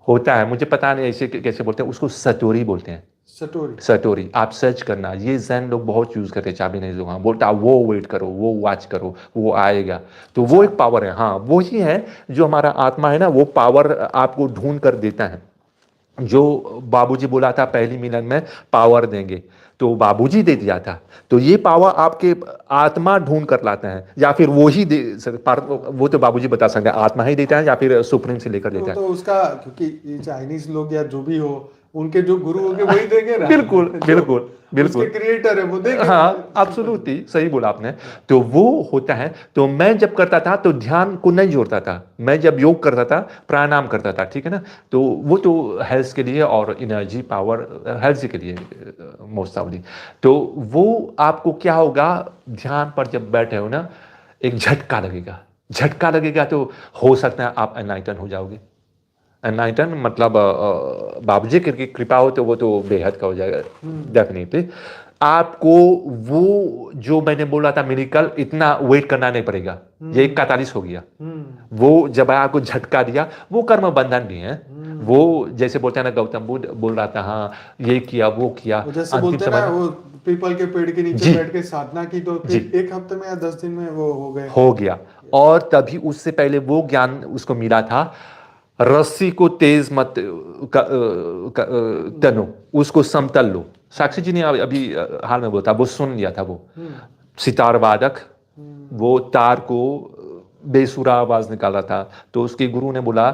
होता है मुझे पता नहीं ऐसे कैसे बोलते हैं उसको सटोरी बोलते हैं सटोरी सटोरी आप सर्च करना ये जैन लोग बहुत यूज करते हैं चाबी नहीं लोग हाँ बोलता वो वेट करो वो वॉच करो वो आएगा तो वो एक पावर है हाँ वो ही है जो हमारा आत्मा है ना वो पावर आपको ढूंढ कर देता है जो बाबूजी बोला था पहली मिलन में पावर देंगे तो बाबूजी दे दिया था तो ये पावर आपके आत्मा ढूंढ कर लाते हैं या फिर वो ही वो तो बाबूजी बता सकते हैं आत्मा ही देता है या फिर सुप्रीम से लेकर देता है तो उसका क्योंकि ये चाइनीज लोग या जो भी हो उनके जो गुरु होंगे वही देंगे ना बिल्कुल बिल्कुल जो उसके बिल्कुल क्रिएटर है वो देंगे हाँ एब्सोल्युटली सही बोला आपने तो वो होता है तो मैं जब करता था तो ध्यान को नहीं जोड़ता था मैं जब योग करता था प्राणायाम करता था ठीक है ना तो वो तो हेल्थ के लिए और एनर्जी पावर हेल्थ के लिए मोस्ट ऑफली तो वो आपको क्या होगा ध्यान पर जब बैठे हो ना एक झटका लगेगा तो हो सकता है आप एनलाइटन हो जाओगे एनलाइटन मतलब बाबूजी की कृपा हो तो वो तो बेहद का हो जाएगा डेफिनेटली आपको वो जो मैंने बोला था मेडिकल इतना वेट करना नहीं पड़ेगा ये 41 हो गया वो जब आपको झटका दिया वो कर्म बंधन भी है वो जैसे बोलते हैं ना गौतम बुद्ध बोल रहा था हाँ ये किया वो किया वो जैसे अंतिम बोलते हैं समय ना में वो पीपल के पेड़ के नीचे जी बैठ के साधना की तो जी फिर एक हफ्ते में या 10 दिन में वो हो गए हो गया और तभी उससे पहले वो ज्ञान उसको मिला था रस्सी को तेज मत तनो उसको समतल लो साक्षी जी ने अभी हाल में बोला था वो सुन लिया था वो सितार वादक वो तार को बेसुरा आवाज निकाला था तो उसके गुरु ने बोला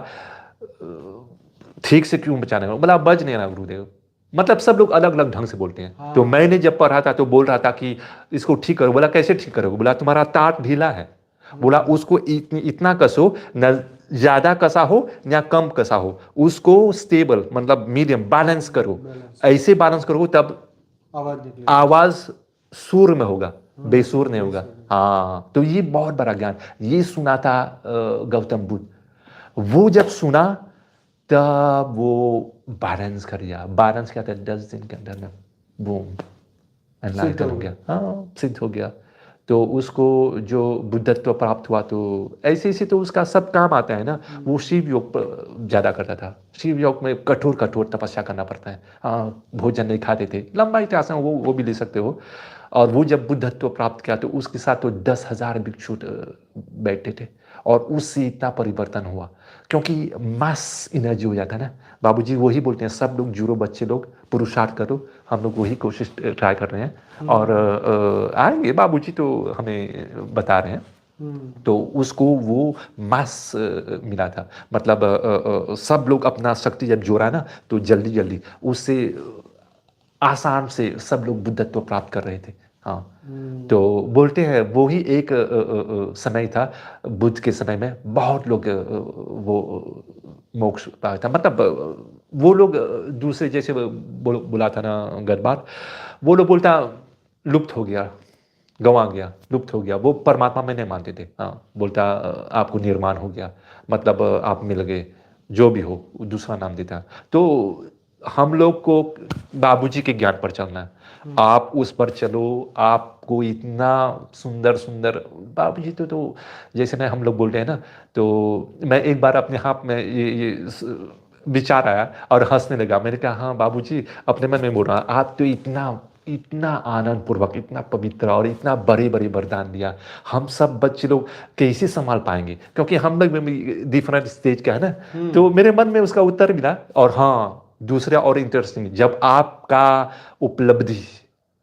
ठीक से क्यों बचाने का बोला बज नहीं रहा गुरुदेव मतलब सब लोग अलग अलग ढंग से बोलते हैं तो मैंने जब पढ़ा था तो बोल रहा था कि इसको ठीक करो बोला कैसे ठीक करोगे बोला तुम्हारा तार ढीला है बोला उसको इतना कसो न ज्यादा कसा हो या कम कसा हो उसको स्टेबल मतलब मीडियम बैलेंस करो ऐसे बैलेंस करो तब आवाज निकले आवाज सुर में होगा बेसुर नहीं होगा हाँ तो ये बहुत बड़ा ज्ञान ये सुना था गौतम बुद्ध वो जब सुना तब वो बैलेंस कर दिया बैलेंस क्या था 10 दिन के अंदर में बूम एनलाइटन हो गया हाँ सिद्ध हो गया तो उसको जो बुद्धत्व प्राप्त हुआ तो ऐसे ऐसे तो उसका सब काम आता है ना वो शिव योग ज्यादा करता था शिव योग में कठोर कठोर तपस्या करना पड़ता है हाँ भोजन नहीं खाते थे लंबा इतिहास है वो भी ले सकते हो और वो जब बुद्धत्व प्राप्त किया तो उसके साथ तो 10,000 भिक्षु बैठे थे और उससे इतना परिवर्तन हुआ क्योंकि मास एनर्जी हो जाता है ना बाबूजी वही बोलते हैं सब लोग जुड़ो बच्चे लोग पुरुषार्थ करो हम लोग वही कोशिश ट्राई कर रहे हैं और आएंगे बाबूजी तो हमें बता रहे हैं तो उसको वो मास मिला था मतलब सब लोग अपना शक्ति जब जोड़ा ना तो जल्दी जल्दी उससे आसाम से सब लोग बुद्धत्व प्राप्त कर रहे थे हाँ तो बोलते हैं वो ही एक समय था बुद्ध के समय में बहुत लोग वो मोक्ष पाया था मतलब वो लोग दूसरे जैसे बोला था ना गदबार वो लोग बोलता लुप्त हो गया गंवा गया लुप्त हो गया वो परमात्मा में नहीं मानते थे हाँ बोलता आपको निर्माण हो गया मतलब आप मिल गए जो भी हो दूसरा नाम देता तो हम लोग को बाबूजी के ज्ञान पर चलना है। आप उस पर चलो, आपको इतना सुंदर सुंदर बाबूजी तो जैसे मैं हम लोग बोलते हैं ना, तो मैं एक बार अपने आप में विचार आया और हंसने लगा। मैंने कहा हाँ बाबूजी, अपने मन में बोल रहा, आप तो इतना इतना आनंद पूर्वक, इतना पवित्र और इतना बड़े बड़े वरदान दिया, हम सब बच्चे लोग कैसे संभाल पाएंगे, क्योंकि हम लोग में डिफरेंट स्टेज का है ना। तो मेरे मन में उसका उत्तर मिला। और हाँ, दूसरा और इंटरेस्टिंग, जब आपका उपलब्धि,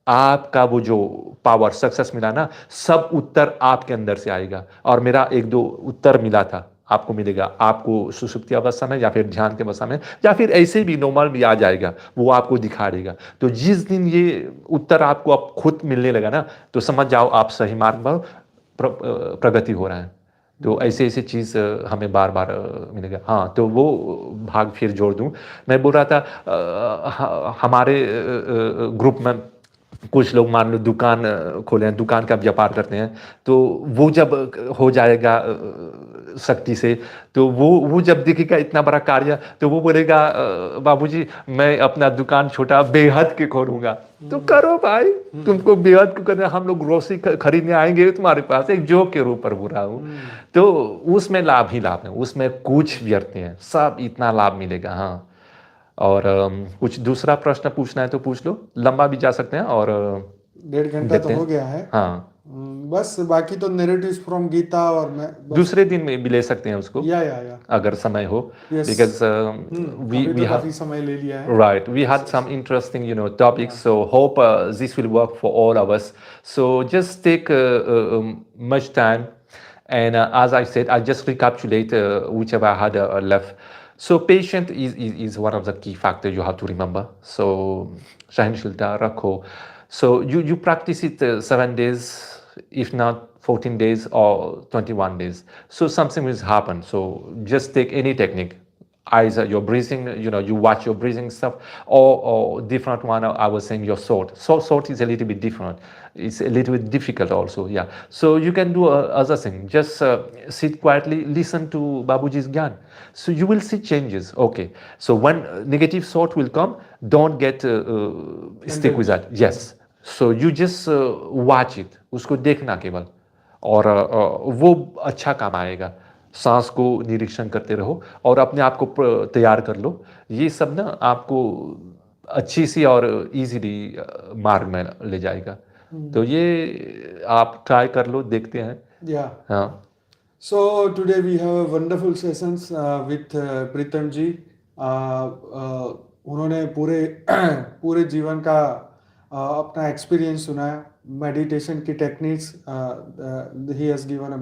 आपका वो जो पावर सक्सेस मिला ना, सब उत्तर आपके अंदर से आएगा। और मेरा एक दो उत्तर मिला था, आपको मिलेगा, आपको सुषुप्ति अवस्था में या फिर ध्यान के अवस्था में या फिर ऐसे भी नॉर्मल भी आ जाएगा, वो आपको दिखा देगा। तो जिस दिन ये उत्तर आपको अब खुद मिलने लगा ना, तो समझ जाओ आप सही मार्ग पर प्रगति हो रहा है। तो ऐसे ऐसे चीज़ हमें बार बार मिलेगा। हाँ, तो वो भाग फिर जोड़ दूँ। मैं बोल रहा था हमारे ग्रुप में कुछ लोग मान लो दुकान खोले हैं, दुकान का व्यापार करते हैं, तो वो जब हो जाएगा शक्ति से, तो वो जब दिखेगा इतना बड़ा कार्य, तो वो बोलेगा बाबूजी मैं अपना दुकान छोटा बेहद के खोलूंगा। तो करो भाई, तुमको बेहद को करना, हम लोग ग्रोसरी खरीदने आएंगे तुम्हारे पास, एक जोक के रूप पर बोल रहा हूँ। तो उसमें लाभ ही लाभ है, उसमें कुछ व्यर्थ है, सब इतना लाभ मिलेगा। हाँ, और कुछ दूसरा प्रश्न पूछना है तो पूछ लो, लंबा भी जा सकते हैं और 1.5 घंटा तो देखते हो हैं। गया है। हाँ, बस बाकी तो नैरेटिव्स फ्रॉम गीता और मैं बस दूसरे दिन में भी ले सकते हैं उसको, या अगर समय हो, यस। बिकॉज अभी we तो काफी have, समय ले लिया है। right, we yes had yes some interesting topics, so hope this will work for all of us. So just take much time, and as I said, I just recapitulate whichever I had left. So patient is one of the key factors you have to remember. So सहनशीलता रखो. So you practice it 7 days, if not 14 days or 21 days. So something will happen. So just take any technique, either your breathing, you watch your breathing stuff, or different one. I was saying your thought. So thought is a little bit different. It's a little bit difficult also. Yeah. So you can do other thing. Just sit quietly, listen to Babuji's Gyan. So you will see changes. Okay. So when negative thought will come, don't get stick with that. Yes. So you just watch it. उसको देखना केवल, और वो अच्छा काम आएगा। सांस को निरीक्षण करते रहो और अपने आप को तैयार कर लो। ये सब ना आपको अच्छी सी और इजीली मार्ग में ले जाएगा। तो ये आप ट्राई कर लो, देखते हैं। या हाँ, So today we have wonderful sessions with प्रीतम जी। उन्होंने पूरे पूरे जीवन का अपना एक्सपीरियंस सुनाया, मेडिटेशन की techniques. He has given a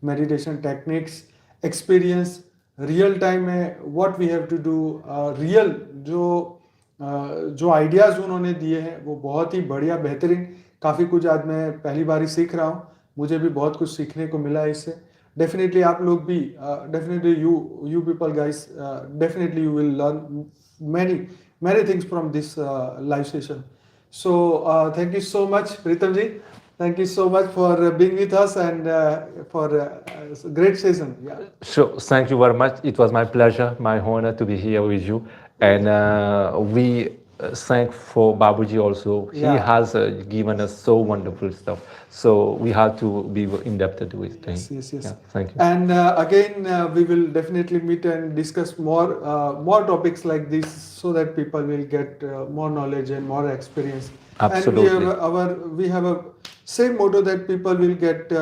meditation techniques, experience real time में what we have to do. Real जो आइडियाज़ उन्होंने दिए हैं वो बहुत ही बढ़िया, बेहतरीन। काफ़ी कुछ आज मैं पहली बार ही सीख रहा हूँ, मुझे भी बहुत कुछ सीखने को मिला है इससे। डेफिनेटली आप लोग भी, definitely you people guys, definitely you will learn many things from this live session. So thank you so much Preetam ji, thank you so much for being with us and for great session. Yeah. so thank you very much. It was my pleasure, my honor to be here with you. And we thank for Babuji also. He Yeah. has given us so wonderful stuff. So we have to be indebted with him. Yes. Yeah, thank you. And again we will definitely meet and discuss more topics like this, so that people will get more knowledge and more experience. Absolutely. And we have a same motto that people will get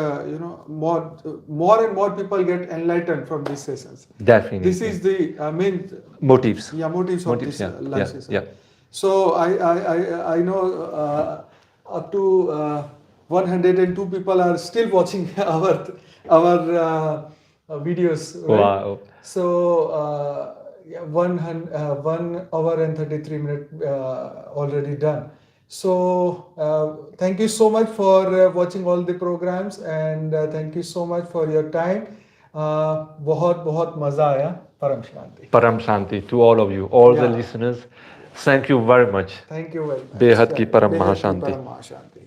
more and more people get enlightened from these sessions. Definitely. This is the main Motives. motives of this yeah. live Yeah. session. Yeah. So I know up to 102 people are still watching our videos, right? Wow. So 1 hour and 33 minutes already done. So thank you so much for watching all the programs, and thank you so much for your time. बहुत बहुत मजा आया। परम शांति। Param Shanti to all of you, all the Yeah. listeners. Thank you very much. Thank you very much. बेहद की परम बेहद की महाशांति। परम महाशांति।